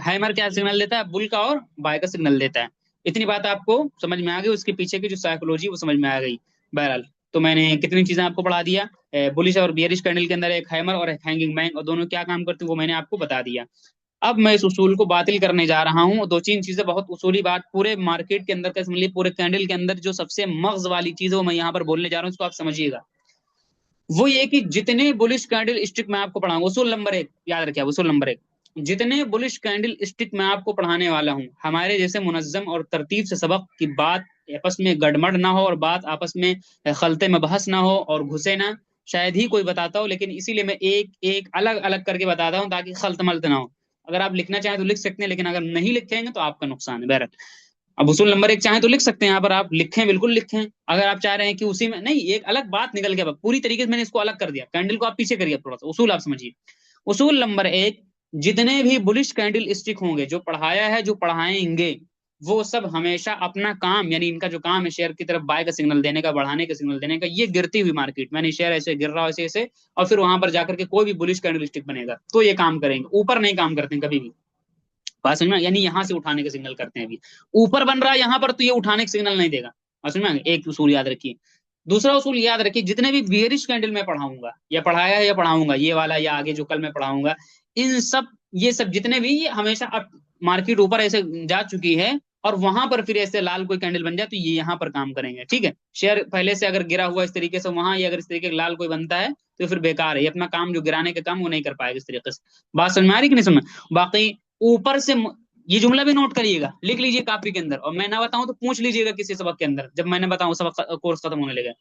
हैमर क्या सिग्नल देता है, बुल का और बाय का सिग्नल देता है। इतनी बात आपको समझ में आ गई, उसके पीछे की जो साइकोलॉजी वो समझ में आ गई। बहरहाल तो मैंने कितनी चीजें आपको पढ़ा दिया, बुलिश और बियरिश कैंडल के अंदर एक हैमर और एक हैंगिंग बैंक, और दोनों क्या काम करते हैं वो मैंने आपको बता दिया। अब मैं इस उसूल को बातिल करने जा रहा हूँ। दो तीन चीजें, बहुत उसूली बात, पूरे मार्केट के अंदर का समझ लीजिए, पूरे कैंडल के अंदर जो सबसे मग्ज वाली चीज है वो मैं यहाँ पर बोलने जा रहा हूँ, इसको आप समझिएगा। वो ये कि जितने बुलिश कैंडल स्टिक मैं आपको पढ़ाऊंगा, उसूल नंबर एक याद रखिए, उसूल नंबर एक, जितने बुलिश कैंडल स्टिक मैं आपको पढ़ाने वाला हूँ, हमारे जैसे मुनज्जम और तरतीब से सबक की बात आपस में गड़मड़ ना हो, और बात आपस में खलते में बहस ना हो और घुसे ना, शायद ही कोई बताता हो, लेकिन इसीलिए मैं एक एक अलग अलग करके बताता हूँ ताकि खलत मलत ना हो। अगर आप लिखना चाहें तो लिख सकते हैं, लेकिन अगर नहीं लिखेंगे तो आपका नुकसान है। बहरहाल अब उसूल नंबर एक चाहे तो लिख सकते हैं यहाँ पर, आप लिखें, बिल्कुल लिखें। अगर आप चाह रहे हैं कि उसी में नहीं, एक अलग बात निकल गया, पूरी तरीके से मैंने इसको अलग कर दिया, कैंडल को आप पीछे करिए थोड़ा सा, उसूल आप समझिए। उसूल नंबर एक, जितने भी बुलिश कैंडल स्टिक होंगे, जो पढ़ाया है, जो पढ़ाएंगे, वो सब हमेशा अपना काम, यानी इनका जो काम है शेयर की तरफ बाय का सिग्नल देने का, बढ़ाने का सिग्नल देने का, ये गिरती हुई मार्केट में, यानी शेयर ऐसे गिर रहा हो ऐसे ऐसे, और फिर वहां पर जाकर के कोई भी बुलिश कैंडल स्टिक बनेगा तो ये काम करेंगे, ऊपर नहीं काम करते कभी भी। बात समझ में, यानी यहां से उठाने का सिग्नल करते हैं। अभी ऊपर बन रहा है यहाँ पर तो ये उठाने का सिग्नल नहीं देगा। बात समझ में, एक उसूल याद रखिए। दूसरा उसूल याद रखिए, जितने भी बियरिश कैंडल में पढ़ाऊंगा या पढ़ाया है या पढ़ाऊंगा, ये वाला या आगे जो कल मैं पढ़ाऊंगा, इन सब, ये सब जितने भी, ये हमेशा अब मार्केट ऊपर ऐसे जा चुकी है और वहां पर फिर ऐसे लाल कोई कैंडल बन जाए तो ये यहाँ पर काम करेंगे। ठीक है, शेयर पहले से अगर गिरा हुआ इस तरीके से, वहां ये अगर इस तरीके का लाल कोई बनता है तो फिर बेकार है, ये अपना काम जो गिराने का काम वो नहीं कर पाएगा इस तरीके से। बात समझ में आ रही कि नहीं समझ। बाकी ऊपर से, ये जुमला भी नोट करिएगा, लिख लीजिए कॉपी के अंदर, और मैं ना बताऊं तो पूछ लीजिएगा किसी सबक के अंदर, जब मैंने बताऊं सबक कोर्स खत्म होने लगे।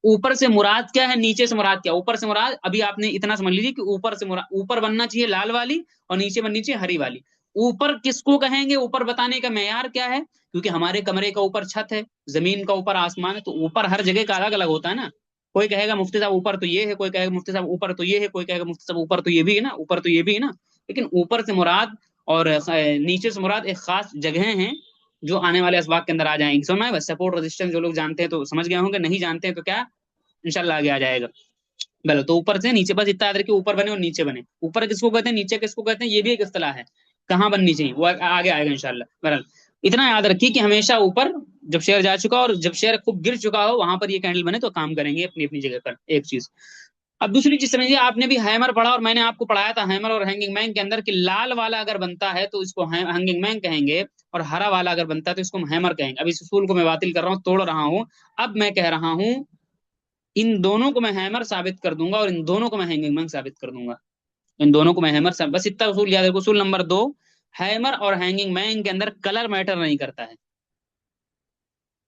ऊपर से मुराद क्या है, नीचे से मुराद क्या, ऊपर से मुराद अभी आपने इतना समझ लीजिए कि ऊपर से मुराद, ऊपर बनना चाहिए लाल वाली और नीचे बननी चाहिए हरी वाली। ऊपर किसको कहेंगे, ऊपर बताने का मेयार क्या है, क्योंकि हमारे कमरे का ऊपर छत है, जमीन का ऊपर आसमान है, तो ऊपर हर जगह का अलग अलग होता है ना। कोई कहेगा मुफ्ती साहब ऊपर तो ये है, कोई कहेगा मुफ्ती साहब ऊपर तो ये है, कोई कहेगा मुफ्ती साहब ऊपर तो ये भी है ना, ऊपर तो ये भी है ना। लेकिन ऊपर से मुराद और नीचे से मुराद एक खास जगह हैं जो आने वाले असबाक के अंदर आ जाएंगे। समझ में आया? बस सपोर्ट रेजिस्टेंस जो लोग जानते हैं तो समझ गए होंगे, नहीं जानते हैं तो क्या, इंशाल्लाह आगे आ जाएगा। गलत, तो ऊपर से नीचे, बस इतना याद रखिए, ऊपर बने और नीचे बने। ऊपर किसको कहते हैं, नीचे किसको कहते हैं, ये भी एक इस्तेलाह है, कहाँ बननी चाहिए वो आगे आएगा इंशाल्लाह। बहरहाल इतना याद रखिए कि हमेशा ऊपर जब शेयर जा चुका और जब शेयर खूब गिर चुका हो, वहां पर ये कैंडल बने तो काम करेंगे अपनी अपनी जगह पर। एक चीज। अब दूसरी चीज समझिए, आपने भी हैमर पढ़ा और मैंने आपको पढ़ाया था हैमर और हैंगिंग मैन के अंदर कि लाल वाला अगर बनता है तो इसको हैंगिंग मैन कहेंगे, और हरा वाला अगर बनता है तो इसको हम हैमर कहेंगे। अब इस उसूल को मैं बातिल कर रहा हूँ, तोड़ रहा हूँ। अब मैं कह रहा हूँ इन दोनों को मैं हैमर साबित कर दूंगा और इन दोनों को मैं हैंगिंग मैन साबित कर दूंगा। इन दोनों को मैं हैमर साबित, बस इतना उसूल याद रखो। उसूल नंबर दो, हैमर और हैंगिंग मैन के अंदर कलर मैटर नहीं करता है।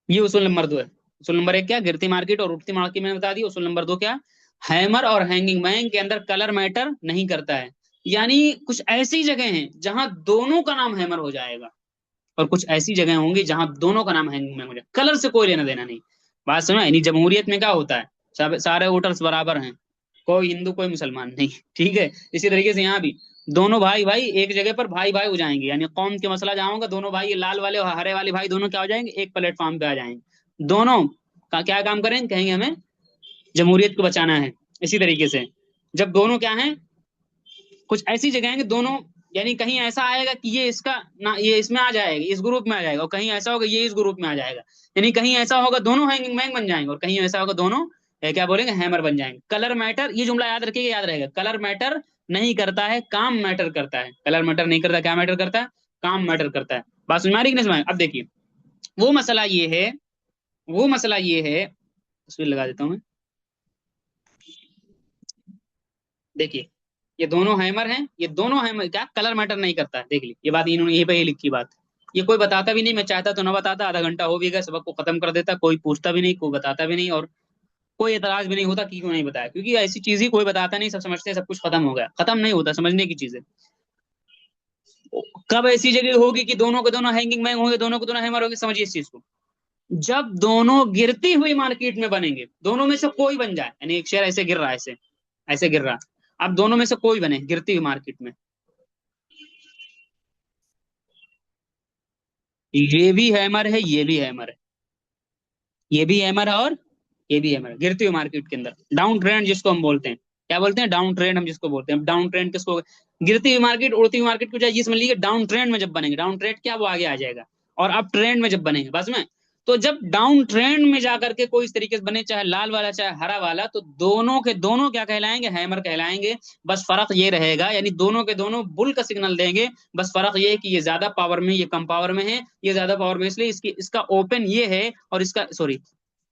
ये उसूल नंबर दो है। उसूल नंबर एक क्या, गिरती मार्केट और उठती मार्केट मैंने बता दी। उसूल नंबर दो क्या, हैमर और हैंगिंग मैन के अंदर कलर मैटर नहीं करता है। यानी कुछ ऐसी जगह हैं जहां दोनों का नाम हैमर हो जाएगा, और कुछ ऐसी जगह होंगी जहां दोनों का नाम हैंगिंग मैन हो जाएगा, कलर से कोई लेना देना नहीं। बात समझ, यानी जमहूरियत में क्या होता है, सब सारे वोटर्स बराबर हैं, कोई हिंदू कोई मुसलमान नहीं। ठीक है, इसी तरीके से यहाँ भी दोनों भाई भाई एक जगह पर भाई भाई हो जाएंगे, यानी कौम के मसला जहाँ होगा, दोनों भाई, ये लाल वाले और हरे वाले भाई दोनों क्या हो जाएंगे, एक प्लेटफॉर्म पे आ जाएंगे। दोनों का क्या काम करेंगे, कहेंगे हमें जमहूरियत को बचाना है। इसी तरीके से जब दोनों क्या है, कुछ ऐसी जगह है कि दोनों यानी कहीं ऐसा आएगा कि ये इसका ना, ये इसमें आ जाएगा, इस ग्रुप में आ जाएगा, और कहीं ऐसा होगा ये इस ग्रुप में आ जाएगा। यानी कहीं ऐसा होगा दोनों हैंगिंग मैंग बन जाएंगे, और कहीं ऐसा होगा दोनों क्या बोलेंगे, हैमर बन जाएंगे। कलर मैटर, ये जुमला याद रखिएगा, याद रहेगा, कलर मैटर नहीं करता है, काम मैटर करता है। कलर मैटर नहीं करता, क्या मैटर करता है, काम मैटर करता है। बात समझ में आ रही कि नहीं समझ में? अब देखिए, वो मसला ये है, वो मसला ये है, तस्वीर लगा देता हूँ मैं। देखिए, ये दोनों हैमर हैं, ये दोनों हैमर क्या कलर मैटर नहीं करता है, देख लीजिए ये बात इन्होंने यहीं पे ही लिखी बात। ये कोई बताता भी नहीं, मैं चाहता तो ना बताता, आधा घंटा हो भी गया, सबक को खत्म कर देता, कोई पूछता भी नहीं, कोई बताता भी नहीं, और कोई एतराज भी नहीं होता कि क्यों नहीं बताया, क्योंकि ऐसी चीज ही कोई बताता नहीं, सब समझते हैं सब कुछ खत्म हो गया, खत्म नहीं होता, समझने की चीज है। कब ऐसी जगह होगी कि दोनों के दोनों हैंगिंग मैंग होंगे, दोनों के दोनों हैमर होंगे, समझिए इस चीज को। जब दोनों गिरती हुई मार्केट में बनेंगे, दोनों में से कोई बन जाए, यानी एक शेयर ऐसे गिर रहा है, ऐसे ऐसे गिर रहा, अब दोनों में से कोई बने गिरती हुई मार्केट में, ये भी हैमर है, ये भी हैमर है, ये भी हैमर है, और ये भी हैमर है, गिरती हुई मार्केट के अंदर डाउन ट्रेंड जिसको हम बोलते हैं, क्या बोलते हैं, डाउन ट्रेंड हम जिसको बोलते हैं। डाउन ट्रेंड किसको, गिरती हुई मार्केट, उड़ती हुई मार्केट को चाहिए, ये समझ लीजिए डाउन ट्रेंड में जब बनेंगे, डाउन ट्रेंड क्या, वो आगे आ जाएगा, और अप ट्रेंड में जब बनेंगे, बस में। तो जब डाउन ट्रेंड में जाकर के कोई इस तरीके से बने, चाहे लाल वाला चाहे हरा वाला, तो दोनों के दोनों क्या कहलाएंगे, हैमर कहलाएंगे। बस फर्क ये रहेगा, यानी दोनों के दोनों बुल का सिग्नल देंगे, बस फर्क ये है कि ये ज्यादा पावर में, ये कम पावर में है, ये ज्यादा पावर में इसलिए इसकी, इसका ओपन ये है, और इसका सॉरी,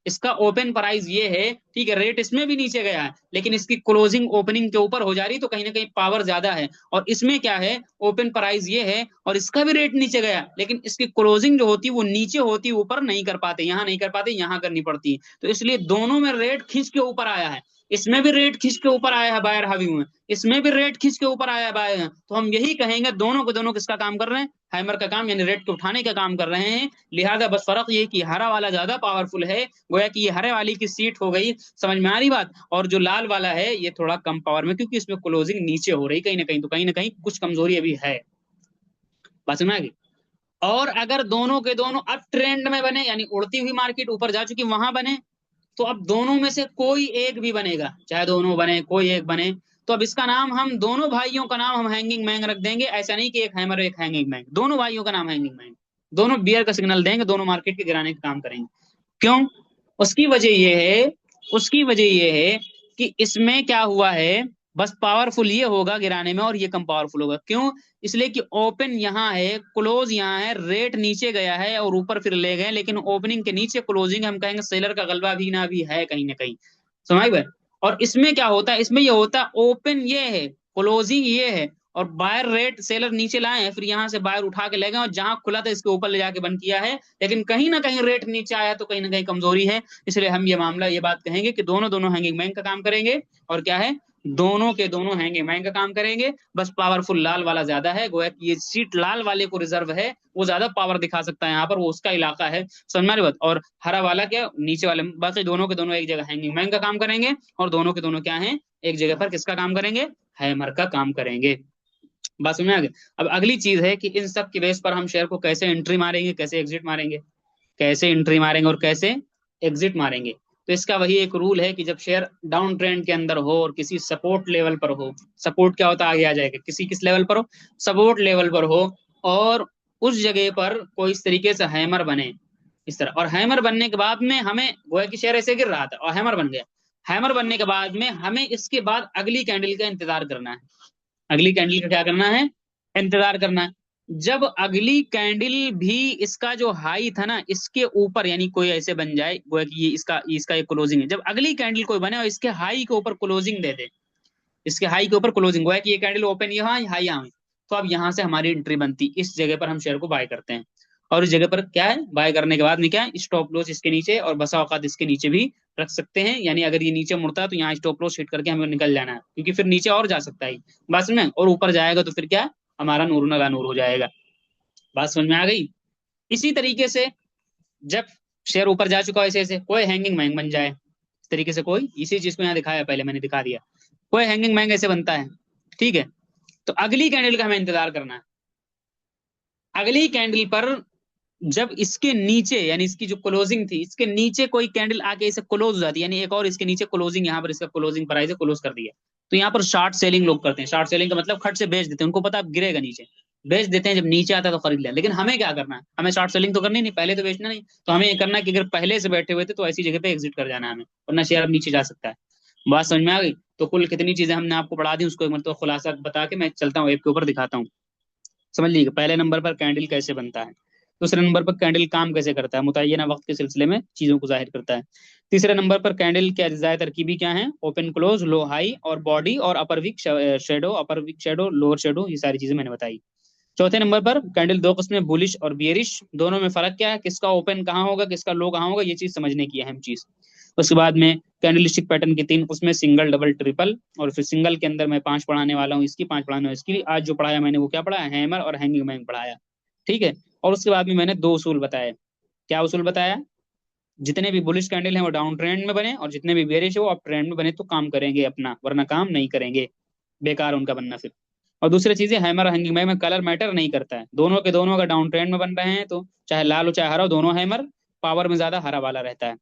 इसका ओपन प्राइस ये है, ठीक है, रेट इसमें भी नीचे गया है, लेकिन इसकी क्लोजिंग ओपनिंग के ऊपर हो जा रही, तो कहीं ना कहीं पावर ज्यादा है। और इसमें क्या है, ओपन प्राइस ये है, और इसका भी रेट नीचे गया, लेकिन इसकी क्लोजिंग जो होती है वो नीचे होती, ऊपर नहीं कर पाते, यहाँ नहीं कर पाते, यहाँ करनी पड़ती है। तो इसलिए दोनों में रेट खींच के ऊपर आया है, इसमें भी रेट खींच के ऊपर आया है, बायर हावी हुए, इसमें भी रेट खींच के ऊपर आया है, बायर। तो हम यही कहेंगे दोनों के दोनों किसका काम कर रहे हैं, हैमर का काम, यानी रेट को उठाने का काम कर रहे हैं। लिहाजा बस फर्क ये कि हरा वाला ज्यादा पावरफुल है, गोया कि ये हरे वाली की सीट हो गई, समझ में आ रही बात। और जो लाल वाला है ये थोड़ा कम पावर में, क्योंकि इसमें क्लोजिंग नीचे हो रही कहीं ना कहीं, तो कहीं ना कहीं कुछ कमजोरी अभी है। बात समझ में आ गई। और अगर दोनों के दोनों अप ट्रेंड में बने, यानी उड़ती हुई मार्केट ऊपर जा चुकी वहां बने, तो अब दोनों में से कोई एक भी बनेगा, चाहे दोनों बने कोई एक बने, तो अब इसका नाम, हम दोनों भाइयों का नाम हम हैंगिंग मैंग रख देंगे। ऐसा नहीं कि एक हैमर एक हैंगिंग मैंग, दोनों भाइयों का नाम हैंगिंग मैंग, दोनों बियर का सिग्नल देंगे, दोनों मार्केट के गिराने का काम करेंगे। क्यों? उसकी वजह ये है, उसकी वजह ये है कि इसमें क्या हुआ है, बस पावरफुल ये होगा गिराने में, और ये कम पावरफुल होगा। क्यों? इसलिए कि ओपन यहाँ है, क्लोज यहाँ है, रेट नीचे गया है और ऊपर फिर ले गए, लेकिन ओपनिंग के नीचे क्लोजिंग, हम कहेंगे सेलर का गलबा भी ना भी है कहीं ना कहीं, समझ गए। और इसमें क्या होता है, इसमें ये होता है ओपन ये है, क्लोजिंग ये है, और बायर रेट सेलर नीचे लाए हैं, फिर यहाँ से बायर उठा के ले गए, और जहां खुला था इसके ऊपर ले जाके बंद किया है, लेकिन कहीं ना कहीं रेट नीचे आया, तो कहीं ना कहीं कमजोरी है। इसलिए हम ये मामला, ये बात कहेंगे कि दोनों दोनों हैंगिंग मैन का काम करेंगे, और क्या है, दोनों के दोनों हैंगिंग मैन का काम करेंगे। बस पावरफुल लाल वाला ज्यादा है, गोया कि ये सीट लाल वाले को रिजर्व है, वो ज्यादा पावर दिखा सकता है यहाँ पर, वो उसका इलाका है, समझ में आ रही बात। और हरा वाला क्या, नीचे वाले, बाकी दोनों के दोनों एक जगह हैंगिंग मैन का काम करेंगे, और दोनों के दोनों क्या है, एक जगह पर किसका काम करेंगे, हैमर का काम करेंगे। बात समझ में आ गई। अब अगली चीज है कि इन सब के बेस पर हम शेयर को कैसे एंट्री मारेंगे, कैसे एग्जिट मारेंगे, कैसे एंट्री मारेंगे और कैसे एग्जिट मारेंगे। तो इसका वही एक रूल है कि जब शेयर डाउन ट्रेंड के अंदर हो और किसी सपोर्ट लेवल पर हो, सपोर्ट क्या होता है आगे आ जाएगा, किसी किस लेवल पर हो, सपोर्ट लेवल पर हो, और उस जगह पर कोई इस तरीके से हैमर बने, इस तरह, और हैमर बनने के बाद में हमें, गोया कि शेयर ऐसे गिर रहा था और हैमर बन गया, हैमर बनने के बाद में हमें इसके बाद अगली कैंडल का इंतजार करना है। अगली कैंडल का क्या करना है, इंतजार करना है। जब अगली कैंडल भी इसका जो हाई था ना, इसके ऊपर, यानी कोई ऐसे बन जाए, गोया कि ये इसका एक क्लोजिंग है, जब अगली कैंडल कोई बने और इसके हाई के ऊपर क्लोजिंग दे दे, इसके हाई के ऊपर क्लोजिंग, गोया कि ये कैंडल ओपन यहाँ, हाई यहाँ, तो अब यहाँ से हमारी एंट्री बनती, इस जगह पर हम शेयर को बाय करते हैं। और इस जगह पर क्या है, बाय करने के बाद में क्या है, स्टॉप लॉस इसके नीचे, और बसा औकात इसके नीचे भी रख सकते हैं। यानी अगर ये नीचे मुड़ता है तो यहाँ स्टॉप लॉस हिट करके हमें निकल जाना है, क्योंकि फिर नीचे और जा सकता है, बस में, और ऊपर जाएगा तो फिर क्या, हमारा नूर नला नूर हो जाएगा। बात समझ में आ गई। इसी तरीके से जब शेयर ऊपर जा चुका है, ऐसे ऐसे कोई हैंगिंग मैंग बन जाए, इस तरीके से कोई, इसी चीज को यहाँ दिखाया पहले मैंने दिखा दिया, कोई हैंगिंग मैंग ऐसे बनता है, ठीक है, तो अगली कैंडल का हमें इंतजार करना है। अगली कैंडल पर जब इसके नीचे यानी इसकी जो क्लोजिंग थी इसके नीचे कोई कैंडल आके इसे क्लोज हो जाती है, यानी एक और इसके नीचे क्लोजिंग, यहाँ पर इसका क्लोजिंग प्राइस है, क्लोज कर दिया, तो यहाँ पर शॉर्ट सेलिंग लोग करते हैं। शॉर्ट सेलिंग का मतलब खट से बेच देते हैं, उनको पता है अब गिरेगा नीचे, बेच देते हैं, जब नीचे आता है तो खरीद लिया। लेकिन हमें क्या करना है, हमें शॉर्ट सेलिंग तो करनी नहीं, पहले तो बेचना नहीं, तो हमें ये करना है कि अगर पहले से बैठे हुए थे तो ऐसी जगह पे एग्जिट कर जाना है हमें, वरना शेयर अब नीचे जा सकता है। बात समझ में आ गई? तो कुल कितनी चीजें हमने आपको पढ़ा दी उसको मतलब खुलासा बता के मैं चलता हूँ ऐप के ऊपर दिखाता हूँ। समझ लीजिए, पहले नंबर पर कैंडल कैसे बनता है, दूसरे नंबर पर कैंडल काम कैसे करता है, मुतय्यना वक्त के सिलसिले में चीजों को जाहिर करता है। तीसरे नंबर पर कैंडल के अज्जाए तरकीबी क्या है, ओपन क्लोज, लो हाई और बॉडी और अपर विक शेडो, अपर विक शेडो, लोअर शेडो, ये सारी चीजें मैंने बताई। चौथे नंबर पर कैंडल दो किस्म में, बुलिश और बियरिश, दोनों में फर्क क्या है, किसका ओपन कहाँ होगा, किसका लो कहाँ होगा, ये चीज समझने की अहम चीज। उसके बाद में कैंडलस्टिक पैटर्न की तीन उसमें, सिंगल, डबल, ट्रिपल, और फिर सिंगल के अंदर मैं पांच पढ़ाने वाला हूँ, इसकी पांच पढ़ाने वाला इसकी। आज जो पढ़ाया मैंने वो क्या पढ़ाया, हैमर और हैंगिंग मैन पढ़ाया। ठीक है। और उसके बाद में मैंने दो उसूल बताए। क्या उसूल बताया, जितने भी बुलिश कैंडल हैं वो डाउन ट्रेंड में बने, और जितने भी बेरिश है वो अप ट्रेंड में बने तो काम करेंगे अपना, वरना काम नहीं करेंगे, बेकार उनका बनना फिर। और दूसरी चीज है, हैमर और हैंगिंग मैन में कलर मैटर नहीं करता है, दोनों के दोनों अगर डाउन ट्रेंड में बन रहे हैं तो चाहे लाल हो चाहे हरा हो, दोनों हैमर पावर में ज्यादा हरा वाला रहता है।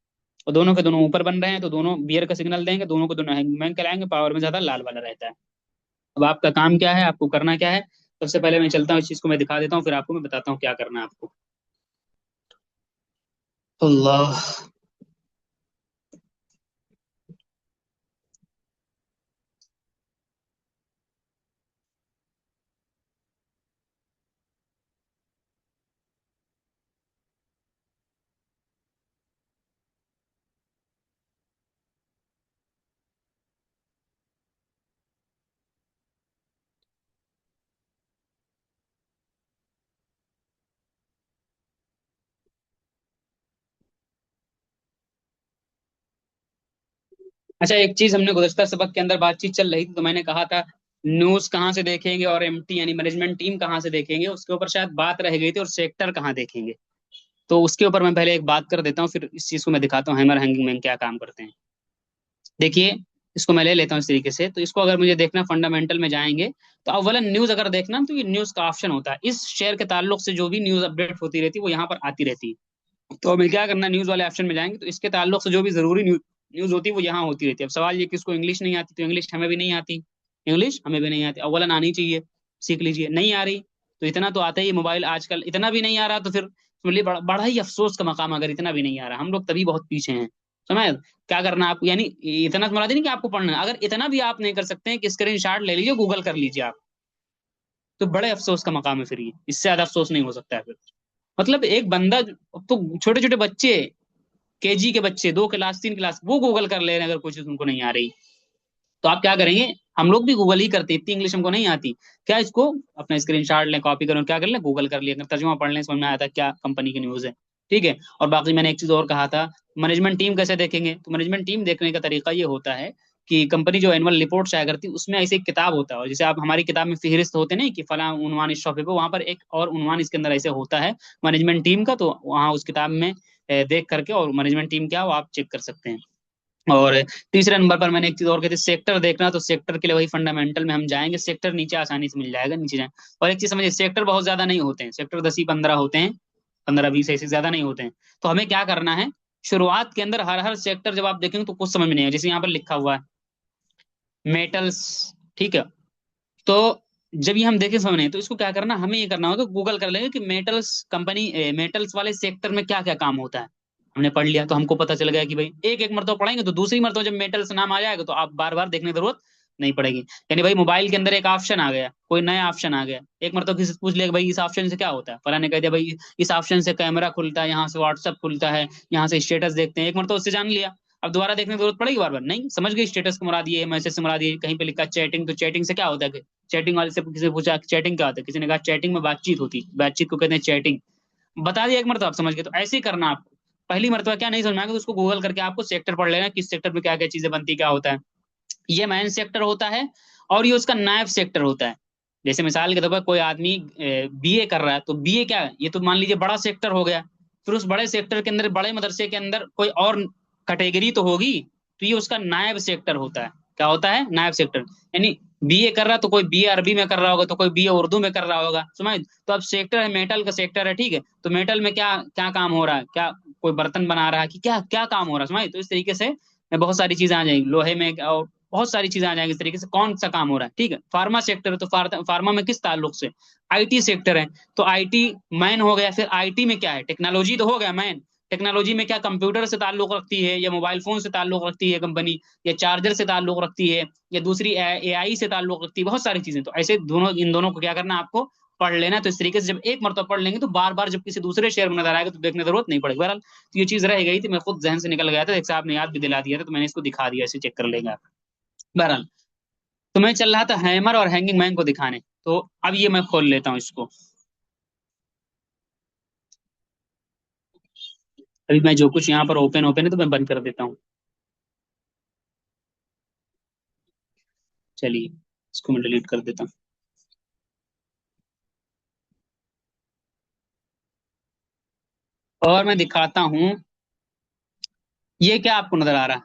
और दोनों के दोनों ऊपर बन रहे हैं तो दोनों बियर का सिग्नल देंगे, दोनों को दोनों हैंगिंग मैन कहलाएंगे, पावर में ज्यादा लाल वाला रहता है। अब आपका काम क्या है, आपको करना क्या है, सबसे पहले मैं चलता हूँ इस चीज को मैं दिखा देता हूँ, फिर आपको मैं बताता हूँ क्या करना है आपको। अल्लाह। अच्छा, एक चीज हमने गुज़श्ता सबक के अंदर बातचीत चल रही थी तो मैंने कहा था न्यूज कहाँ से देखेंगे और एमटी यानी मैनेजमेंट टीम कहाँ से देखेंगे, उसके ऊपर शायद बात रह गई थी, और सेक्टर कहाँ देखेंगे। तो उसके ऊपर मैं पहले एक बात कर देता हूँ, फिर इस चीज को मैं दिखाता हूँ हैमर हैंगिंग मैन क्या काम करते हैं। देखिए, इसको मैं ले लेता हूँ इस तरीके से, तो इसको अगर मुझे देखना फंडामेंटल में जाएंगे, तो अव्वलन न्यूज अगर देखना तो ये न्यूज का ऑप्शन होता है, इस शेयर के ताल्लुक से जो भी न्यूज अपडेट होती रहती है वो यहाँ पर आती रहती है। तो हमें क्या करना, न्यूज वाले ऑप्शन में जाएंगे तो इसके ताल्लुक से जो भी जरूरी न्यूज न्यूज होती है वो यहाँ होती रहती है। अब सवाल ये कि उसको इंग्लिश नहीं आती, तो इंग्लिश हमें भी नहीं आती, इंग्लिश हमें भी नहीं आती, अव्वलन आनी चाहिए, सीख लीजिए। नहीं आ रही तो इतना तो आता ही, मोबाइल आजकल इतना भी नहीं आ रहा तो फिर मेरे लिए बड़ा ही अफसोस का मकाम है, अगर इतना भी नहीं आ रहा, हम लोग तभी बहुत पीछे हैं। समझ, क्या करना आपको, यानी इतना तो मुराद नहीं कि आपको पढ़ना है, अगर इतना भी आप नहीं कर सकते हैं कि स्क्रीन शॉट ले लीजिए, गूगल कर लीजिए आप, तो बड़े अफसोस का मकाम है फिर, ये इससे ज्यादा अफसोस नहीं हो सकता है फिर। मतलब एक बंदा, अब तो छोटे छोटे बच्चे, केजी के बच्चे, दो क्लास तीन क्लास, वो गूगल कर ले रहे हैं अगर कोई चीज उनको नहीं आ रही, तो आप क्या करेंगे, हम लोग भी गूगल ही करते हैं, इतनी इंग्लिश हमको नहीं आती, क्या इसको अपना स्क्रीन शॉट लें, कॉपी करें, क्या कर लें, गूगल कर लिया, तर्जुमा पढ़ लें, समझ में आया था क्या कंपनी की न्यूज़ है। ठीक है। और बाकी मैंने एक चीज और कहा था, मैनेजमेंट टीम कैसे देखेंगे, तो मैनेजमेंट टीम देखने का तरीका ये होता है कि कंपनी जो एनुअल रिपोर्ट शाया करती है उसमें ऐसे एक किताब होता है, और जैसे आप हमारी किताब में फहरिस्त होते नहीं कि फला उन्वान इस शॉपे पे, वहां पर एक और उन्वान इसके अंदर ऐसे होता है मैनेजमेंट टीम का, तो वहाँ उस किताब में देख करके और मैनेजमेंट टीम क्या है वो आप चेक कर सकते हैं। और तीसरे नंबर पर मैंने एक चीज और कही थी, सेक्टर देखना, तो सेक्टर के लिए वही फंडामेंटल में हम जाएंगे, सेक्टर नीचे आसानी से मिल जाएगा, नीचे जाए। और एक चीज समझिए, सेक्टर बहुत ज्यादा नहीं होते हैं, सेक्टर 10 ही 15 होते हैं, 15 20 ऐसे ज्यादा नहीं होते हैं। तो हमें क्या करना है, शुरुआत के अंदर हर हर सेक्टर जब आप देखेंगे तो कुछ समझ में नहीं आएगा, जैसे यहाँ पर लिखा हुआ है मेटल्स। ठीक है। तो जब ये हम देखें समझ नहीं तो इसको क्या करना, हमें ये करना होगा, गूगल कर लेंगे कि मेटल्स कंपनी, मेटल्स वाले सेक्टर में क्या क्या काम होता है। हमने पढ़ लिया तो हमको पता चल गया कि भाई एक एक मरतबा पढ़ेंगे तो दूसरी मरतबा जब मेटल्स नाम आ जाएगा तो आप बार बार देखने की जरूरत नहीं पड़ेगी। यानी भाई मोबाइल के अंदर एक ऑप्शन आ गया, कोई नया ऑप्शन आ गया, एक मरतबा किसी से पूछ लिया कि भाई इस ऑप्शन से क्या होता है, फला ने कह दिया भाई इस ऑप्शन से कैमरा खुलता है, यहाँ से व्हाट्सअप खुलता है, यहाँ से स्टेटस देखते हैं, एक मरतबा उससे जान लिया, अब दोबारा देखने की जरूरत पड़ेगी बार बार नहीं, समझ गई, स्टेटस को मुराद ये है, मैसेज से मुराद ये, कहीं पे लिखा चैटिंग, तो चैटिंग से क्या होता है, चैटिंग वाले से किसी ने पूछा चैटिंग क्या होता है, किसी ने कहा चैटिंग में बातचीत होती है, बातचीत को कहते हैं चैटिंग, बता दिया एक मरतबा आप समझ गए। तो ऐसे ही करना आपको, पहली मरतबा क्या नहीं समझ में आएगा तो उसको गूगल करके आपको सेक्टर पढ़ लेना, किस सेक्टर में क्या क्या चीजें बनती क्या होता है। ये मेन सेक्टर होता है, और ये उसका नायब सेक्टर होता है। जैसे मिसाल के तौर पर कोई आदमी बीए कर रहा है, तो बीए क्या है, ये तो मान लीजिए बड़ा सेक्टर हो गया, फिर उस बड़े सेक्टर के अंदर, बड़े मदरसे के अंदर कोई और कैटेगरी तो होगी, तो ये उसका नायब सेक्टर होता है। क्या होता है, नायब सेक्टर। यानी बीए कर रहा तो कोई बीए अरबी में कर रहा होगा, तो कोई बीए उर्दू में कर रहा होगा, समझ। तो अब सेक्टर है, मेटल का सेक्टर है, ठीक है, तो मेटल में क्या क्या काम हो रहा है, क्या कोई बर्तन बना रहा है कि क्या क्या काम हो रहा है, समझ। तो इस तरीके से बहुत सारी चीजें आ जाएंगी लोहे में, और बहुत सारी चीजें आ जाएंगी इस तरीके से, कौन सा काम हो रहा है, ठीक है। फार्मा सेक्टर है तो फार्मा में किस ताल्लुक से, आईटी सेक्टर है तो आईटी मैन हो गया। फिर आईटी में क्या है, टेक्नोलॉजी तो हो गया मैन। टेक्नोलॉजी में क्या कंप्यूटर से ताल्लुक रखती है, या मोबाइल फोन से ताल्लुक रखती है कंपनी, या चार्जर से ताल्लुक रखती है, या दूसरी एआई से ताल्लुक रखती है, बहुत सारी चीजें। तो ऐसे दोनों, इन दोनों को क्या करना है आपको, पढ़ लेना है। तो इस तरीके से जब एक मरतबा पढ़ लेंगे तो बार बार जब किसी दूसरे शेयर में नजर आएगा तो देखने की जरूरत नहीं पड़ेगी। बहरहाल तो ये चीज रह गई थी, मैं खुद जहन से निकल गया था, एक साहब ने याद भी दिला दिया था, तो मैंने इसको दिखा दिया, इसे चेक कर लेगा। बहरहाल तो मैं चल रहा था हैमर और हैंगिंग मैन को दिखाने, तो अब ये मैं खोल लेता हूँ इसको। अभी मैं जो कुछ यहाँ पर ओपन ओपन है तो मैं बंद कर देता हूँ। चलिए इसको मैं डिलीट कर देता हूँ, और मैं दिखाता हूँ। ये क्या आपको नजर आ रहा है,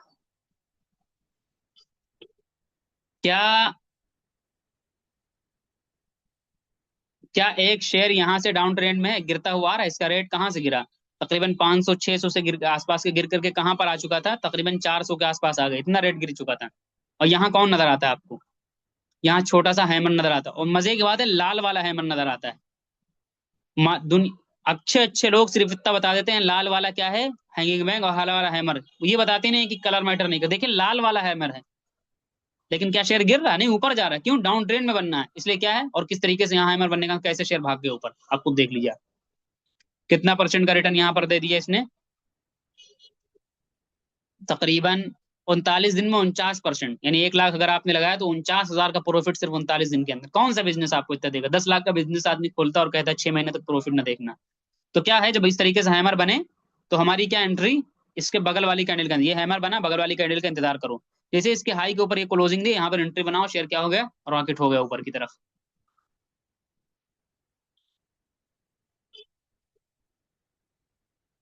क्या क्या एक शेयर यहाँ से डाउन ट्रेंड में है, गिरता हुआ आ रहा है, इसका रेट कहाँ से गिरा, तकरीबन 500 600 से गिर आसपास के गिर करके कहाँ पर आ चुका था, तकरीबन 400 के आसपास आ गया, इतना रेट गिर चुका था। और यहाँ कौन नजर आता है आपको, यहाँ छोटा सा हैमर नजर आता है, और मजे की बात है लाल वाला हैमर नजर आता है। अच्छे अच्छे लोग सिर्फ इतना बता देते हैं, लाल वाला क्या है, हैंगिंग बैग, और हरा वाला हैमर, ये बताते नहीं कि कलर मैटर नहीं कर। देखिए लाल वाला हैमर है, लेकिन क्या शेयर गिर रहा है, नहीं ऊपर जा रहा है, क्यों, डाउन ट्रेंड में बनना है, इसलिए क्या है, और किस तरीके से यहाँ हैमर बनने का, कैसे शेयर भाग गए ऊपर, आप खुद देख लीजिए। कितना परसेंट का रिटर्न यहाँ पर दे दिया इसने, तकरीबन 39 दिन में 49%, यानी 1 लाख अगर आपने लगाया तो 49,000 का प्रॉफिट सिर्फ 39 दिन के अंदर। कौन सा बिजनेस आपको इतना देगा, 10 लाख का बिजनेस आदमी खोलता है और कहता है 6 महीने तक प्रॉफिट ना देखना। तो क्या है, जब इस तरीके से हैमर बने तो हमारी क्या एंट्री, इसके बगल वाली कैंडल का, ये हैमर बना, बगल वाली कैंडल का इंतजार करो। जैसे इसके हाई के ऊपर ये क्लोजिंग दी, यहाँ पर एंट्री बनाओ, शेयर क्या हो गया, रॉकेट हो गया ऊपर की तरफ।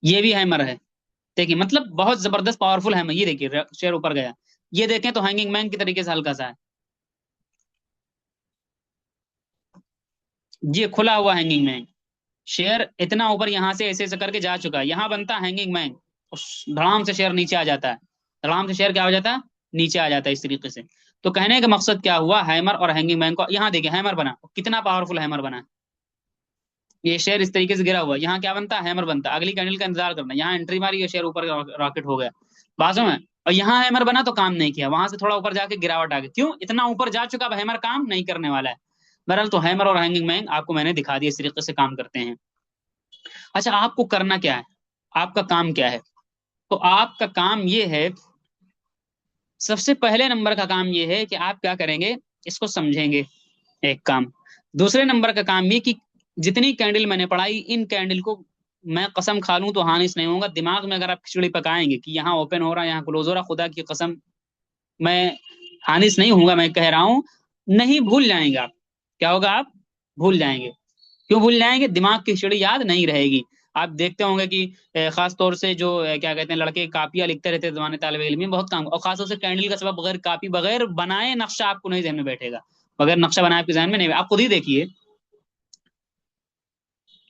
ये भी हैमर है, देखिए मतलब बहुत जबरदस्त पावरफुल हैमर, ये देखिए शेयर ऊपर गया। ये देखें तो हैंगिंग मैन की तरीके से हल्का सा है, ये खुला हुआ हैंगिंग मैन। शेयर इतना ऊपर यहाँ से ऐसे ऐसे करके जा चुका है, यहाँ बनता है हैंगिंग मैन, धड़ाम से शेयर नीचे आ जाता है, धड़ाम से शेयर क्या हो जाता है, नीचे आ जाता है इस तरीके से। तो कहने का मकसद क्या हुआ, हैमर और हैंगिंग मैन को यहाँ देखिए, हैमर बना, कितना पावरफुल हैमर बना है। ये शेयर इस तरीके से गिरा हुआ है, यहाँ क्या बनता है, हैमर बनता है, अगली कैंडल का इंतजार करना, यहाँ एंट्री मारी, ये शेयर ऊपर रॉकेट हो गया बाजू में। और यहाँ हैमर बना तो काम नहीं किया, वहां से थोड़ा ऊपर जाके गिरावट आ गई, क्यों, इतना ऊपर जा चुका, अब हैमर काम नहीं करने वाला है। बहरहाल तो हैमर और हैंगिंग मैन आपको मैंने दिखा दिया, इस तरीके से काम करते हैं। अच्छा आपको करना क्या है, आपका काम क्या है, तो आपका काम ये है, सबसे पहले नंबर का काम ये है कि आप क्या करेंगे, इसको समझेंगे, एक काम। दूसरे नंबर का काम ये कि जितनी कैंडल मैंने पढ़ाई, इन कैंडल को मैं कसम खा लूं तो हानिस नहीं होगा, दिमाग में अगर आप खिचड़ी पकाएंगे कि यहाँ ओपन हो रहा है, यहाँ क्लोज हो रहा है, खुदा की कसम मैं हानिस नहीं होऊंगा, मैं कह रहा हूं, नहीं भूल जाएंगे आप। क्या होगा, आप भूल जाएंगे। क्यों भूल जाएंगे, दिमाग की खिचड़ी याद नहीं रहेगी। आप देखते होंगे कि खास तौर से जो क्या कहते हैं, लड़के कापियां लिखते रहते हैं जमाने तालिब इल्म में, बहुत काम, और खास तौर से कैंडल का सबब बगैर कापी, बगैर बनाए नक्शा आपको नहीं जहन में बैठेगा, बगैर नक्शा बनाए आपके जहन में नहीं, आप खुद ही देखिए।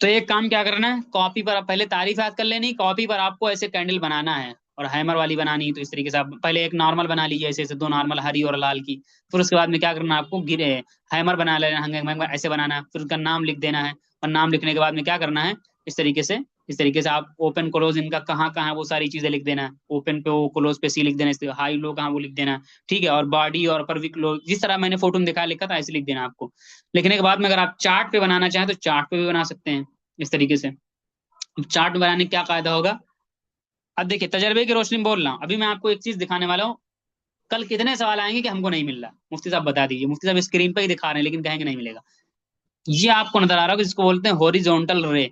तो एक काम क्या करना है, कॉपी पर आप पहले तारीफ याद कर लेनी, कॉपी पर आपको ऐसे कैंडल बनाना है, और हैमर वाली बनानी है, तो इस तरीके से आप पहले एक नॉर्मल बना लीजिए, ऐसे ऐसे दो नॉर्मल, हरी और लाल की। फिर उसके बाद में क्या करना है, आपको गिरे हैमर बना लेना, हैमर ऐसे बनाना है, फिर उसका नाम लिख देना है, और नाम लिखने के बाद में क्या करना है, इस तरीके से, इस तरीके से आप ओपन क्लोज इनका कहाँ कहाँ है वो सारी चीजें लिख देना है, ओपन पे ओ, क्लोज पे सी लिख देना, इस हाई लो कहाँ वो लिख देना, ठीक है। और बॉडी और पर वीक लो, जिस तरह मैंने फोटो में दिखा लिखा था ऐसे लिख देना आपको। लिखने के बाद में अगर आप चार्ट पे बनाना चाहें तो चार्ट पे भी बना सकते हैं इस तरीके से। चार्ट बनाने का क्या फायदा होगा, अब देखिए तजर्बे की रोशनी में बोल रहा हूँ, अभी मैं आपको एक चीज दिखाने वाला हूँ, कल कितने सवाल आएंगे कि हमको नहीं मिल रहा, मुफ्ती साहब बता दीजिए, मुफ्ती साहब स्क्रीन पे ही दिखा रहे हैं लेकिन कहेंगे नहीं मिलेगा। ये आपको नजर आ रहा होगा, जिसको बोलते हैं हॉरिजॉन्टल रे,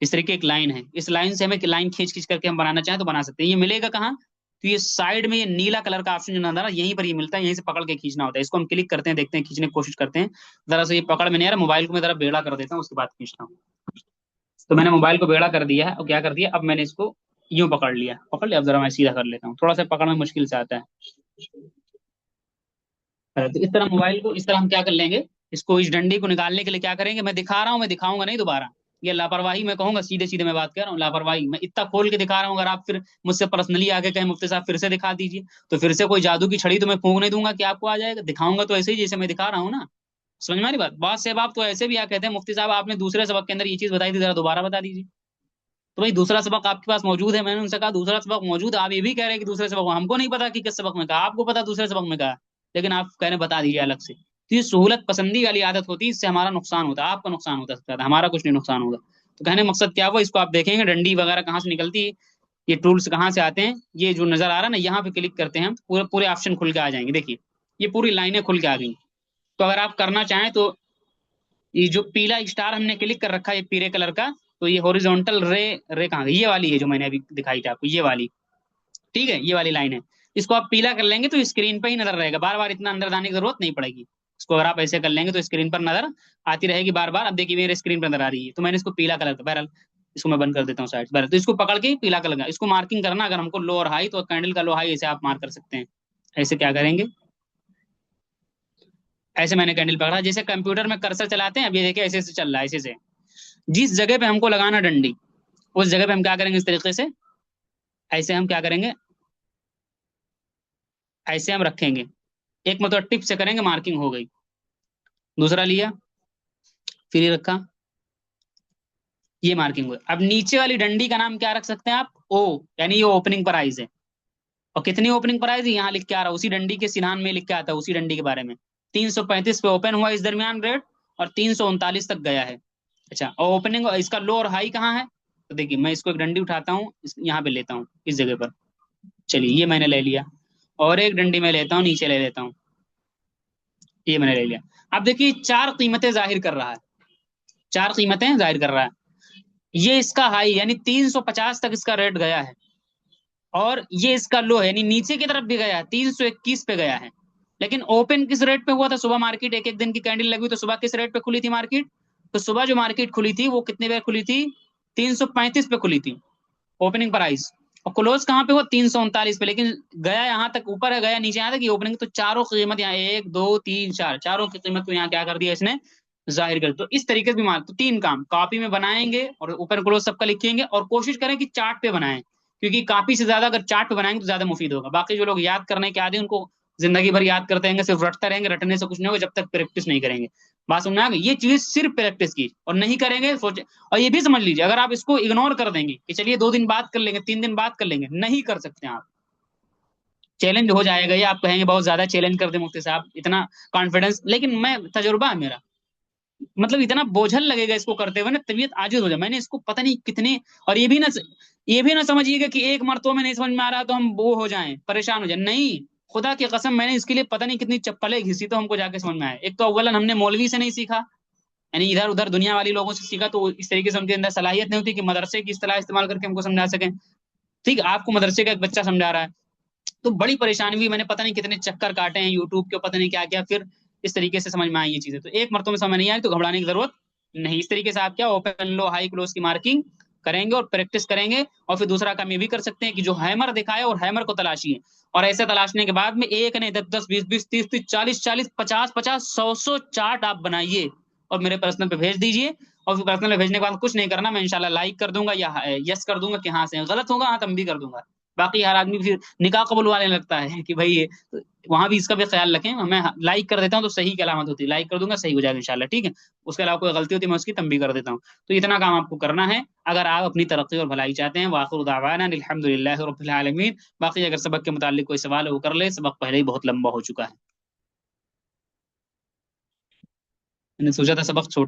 इस तरीके एक लाइन है, इस लाइन से हमें लाइन खींच खींच करके हम बनाना चाहें तो बना सकते हैं। ये मिलेगा कहाँ, तो ये साइड में ये नीला कलर का ऑप्शन जो नजर आ रहा है, यहीं पर ये मिलता है, यहीं से पकड़ के खींचना होता है, इसको हम क्लिक करते हैं, देखते हैं, खींचने की कोशिश करते हैं। जरा से ये पकड़ में नहीं आ रहा, मोबाइल को मैं जरा बेड़ा कर देता हूँ, उसके बाद खींचता हूँ। तो मैंने मोबाइल को बेड़ा कर दिया है, और क्या कर दिया, अब मैंने इसको यूं पकड़ लिया, अब जरा मैं सीधा कर लेता हूँ, थोड़ा सा पकड़ में मुश्किल से आता है। तो इस तरह मोबाइल को, इस तरह हम क्या कर लेंगे, इसको, इस डंडी को निकालने के लिए क्या करेंगे, मैं दिखा रहा हूँ, मैं दिखाऊंगा नहीं दोबारा। ये लापरवाही मैं कहूंगा, सीधे सीधे मैं बात कर रहा हूँ, लापरवाही। मैं इतना खोल के दिखा रहा हूँ, अगर आप फिर मुझसे पर्सनली आके कहें मुफ्ती साहब फिर से दिखा दीजिए, तो फिर से कोई जादू की छड़ी तो मैं फूंक नहीं दूंगा कि आपको आ जाएगा। दिखाऊंगा तो ऐसे ही जैसे मैं दिखा रहा हूँ ना। समझ में आ रही बात? बहुत से बाप तो ऐसे भी आ कहते हैं मुफ्ती साहब आपने दूसरे सबक के अंदर ये चीज बताई थी, जरा दोबारा बता दीजिए। तो भाई दूसरा सबक आपके पास मौजूद है, मैंने उनसे कहा दूसरा सबक मौजूद है, आप ये भी कह रहे हैं कि दूसरे सबक, हमको नहीं पता कि किस सबक में कहा, आपको पता दूसरे सबक में कहा, लेकिन आप कह रहे हैं बता दीजिए अलग से। तो ये सहूलत पसंदी वाली आदत होती है, इससे हमारा नुकसान होता है, आपका नुकसान होता है सबसे ज्यादा, हमारा कुछ नहीं नुकसान होगा। तो कहने का मकसद क्या हुआ, इसको आप देखेंगे डंडी वगैरह कहाँ से निकलती है, ये टूल्स कहाँ से आते हैं, ये जो नजर आ रहा है ना, यहाँ पे क्लिक करते हैं हम, पूरे पूरे ऑप्शन खुल के आ जाएंगे, देखिए ये पूरी लाइनें खुल के आ गई। तो अगर आप करना चाहें तो ये जो पीला स्टार हमने क्लिक कर रखा है, ये पीले कलर का, तो ये हॉरिजॉन्टल रे, रे कहाँ गई, ये वाली है जो मैंने अभी दिखाई थी आपको, ये वाली, ठीक है, ये वाली लाइन है। इसको आप पीला कर लेंगे तो स्क्रीन पर ही नजर रहेगा, बार बार इतना अंदर जाने की जरूरत नहीं पड़ेगी। इसको अगर आप ऐसे कर लेंगे तो स्क्रीन पर नजर आती रहेगी बार बार। अब देखिए मेरे स्क्रीन पर नजर आ रही है, तो मैंने इसको पीला कलर का, बहरहाल इसको मैं बंद कर देता हूँ साइड, बहरहाल तो इसको पकड़ के ही पीला कलर का, इसको मार्किंग करना अगर हमको लो और हाई, तो कैंडल का लो हाई ऐसे आप मार्क कर सकते हैं। ऐसे क्या करेंगे, ऐसे मैंने कैंडल पकड़ा, जैसे कंप्यूटर में कर्सर चलाते हैं, अब ये देखिए ऐसे ऐसे चल रहा है, ऐसे से। जिस जगह पे हमको लगाना डंडी, उस जगह पे हम क्या करेंगे, इस तरीके से, ऐसे हम क्या करेंगे, ऐसे हम रखेंगे, एक मतलब टिप से करेंगे, मार्किंग हो गई। दूसरा लिया, फिर ये रखा, ये मार्किंग हुई। अब नीचे वाली डंडी का नाम क्या रख सकते हैं आप, ओ, यानी ये ओपनिंग प्राइस है। और कितनी ओपनिंग प्राइस है यहाँ लिख के आ रहा है, उसी डंडी के सिनान में लिख के आता है, उसी डंडी के बारे में। 335 पे ओपन हुआ इस दरमियान रेट, और 339 तक गया है। अच्छा, और ओपनिंग इसका लो और हाई कहाँ है, तो देखिए मैं इसको एक डंडी उठाता हूँ, यहाँ पे लेता हूँ इस जगह पर, चलिए ये मैंने ले लिया। और एक डंडी में लेता हूँ, नीचे ले लेता हूँ, ये मैंने ले लिया। अब देखिए चार कीमतें जाहिर कर रहा है, चार कीमतें जाहिर कर रहा है। ये इसका हाई यानी 350 तक इसका रेट गया है, और ये इसका लो है यानी नीचे की तरफ भी गया है, 321 पे गया है। लेकिन ओपन किस रेट पे हुआ था, सुबह मार्केट एक एक दिन की कैंडल लगी हुई, तो सुबह किस रेट पे खुली थी मार्केट, तो सुबह जो मार्केट खुली थी वो कितने पे खुली थी, 335 पे खुली थी ओपनिंग प्राइस। और क्लोज कहाँ पे हुआ, 339 पे, लेकिन गया यहाँ तक, ऊपर है गया नीचे यहाँ तक, ये ओपनिंग, तो चारों की कीमत यहाँ, एक दो तीन चार, चारों की कीमत को यहाँ क्या कर दिया इसने, जाहिर कर। तो इस तरीके से भी मान, तो तीन काम कॉपी में बनाएंगे और ऊपर क्लोज सबका लिखेंगे, और कोशिश करें कि चार्ट पे बनाएं, क्योंकि कॉपी से ज्यादा अगर चार्ट पे बनाएंगे तो ज्यादा मुफीद होगा। बाकी जो लोग याद करने के आदि हैं, उनको जिंदगी भर याद करते रहेंगे, सिर्फ रटते रहेंगे, रटने से कुछ नहीं होगा जब तक प्रैक्टिस नहीं करेंगे। बात समझ में आ गई, ये चीज सिर्फ प्रैक्टिस की, और नहीं करेंगे सोचे। और ये भी समझ लीजिए, अगर आप इसको इग्नोर कर देंगे कि चलिए 2 दिन बात कर लेंगे, 3 दिन बात कर लेंगे, नहीं कर सकते आप, चैलेंज हो जाएगा ये, आप कहेंगे बहुत ज्यादा चैलेंज कर दे मुफ्ती साहब, इतना कॉन्फिडेंस, लेकिन मैं, तजुर्बा है मेरा, मतलब इतना बोझल लगेगा इसको करते हुए ना, तबीयत आजिज हो जाए। मैंने इसको पता नहीं कितने, और ये भी ना समझिएगा कि एक मरतबा में नहीं समझ में आ रहा तो हम वो हो जाएं, परेशान हो जाए, नहीं। खुदा की कसम मैंने इसके लिए पता नहीं कितनी चप्पलें घिसी तो हमको जाके समझ में आया। एक तो अव्वलन हमने मौलवी से नहीं सीखा, यानी इधर उधर दुनिया वाली लोगों से सीखा, तो इस तरीके से उनके अंदर सलाहियत नहीं होती कि मदरसे की इस्तेलाह इस्तेमाल करके हमको समझा सकें। ठीक है, आपको मदरसे का एक बच्चा समझा रहा है, तो बड़ी परेशानी हुई, मैंने पता नहीं कितने चक्कर काटे हैं यूट्यूब के, पता नहीं क्या क्या, फिर इस तरीके से समझ में आई ये चीजें। तो एक मरतबा में समझ नहीं आई तो घबराने की जरूरत नहीं, इस तरीके से आप क्या, ओपन लो हाई क्लोज की मार्किंग करेंगे और प्रैक्टिस करेंगे। और फिर दूसरा काम ये भी कर सकते हैं कि जो हैमर दिखाए और हैमर को तलाशिए, और ऐसे तलाशने के बाद में एक नहीं, 10 10 20 20 30 30 40 40 50 50 100 चार्ट आप बनाइए, और मेरे पर्सनल पे भेज दीजिए। और फिर पर्सनल पे भेजने के बाद कुछ नहीं करना, मैं इंशाल्लाह लाइक कर दूंगा या यस कर दूंगा कि हाँ से गलत होगा, हाँ तब भी कर दूंगा। बाकी हर आदमी फिर निकाह कबूल वाले लगता है कि भाई ये, वहां भी इसका भी ख्याल रखें। मैं लाइक कर देता हूँ तो सही की अलामत होती है, लाइक कर दूंगा सही हो जाएगा इंशाल्लाह, ठीक है। उसके अलावा कोई गलती होती है मैं उसकी तंबी कर देता हूँ। तो इतना काम आपको करना है अगर आप अपनी तरक्की और भलाई चाहते हैं। वाखिर दावाना अल्हम्दुलिल्लाहि रब्बिल आलमीन। बाकी अगर सबक के मुतालिक कोई सवाल है वो कर ले, सबक पहले ही बहुत लंबा हो चुका है। मैंने सोचा था सबक छोटा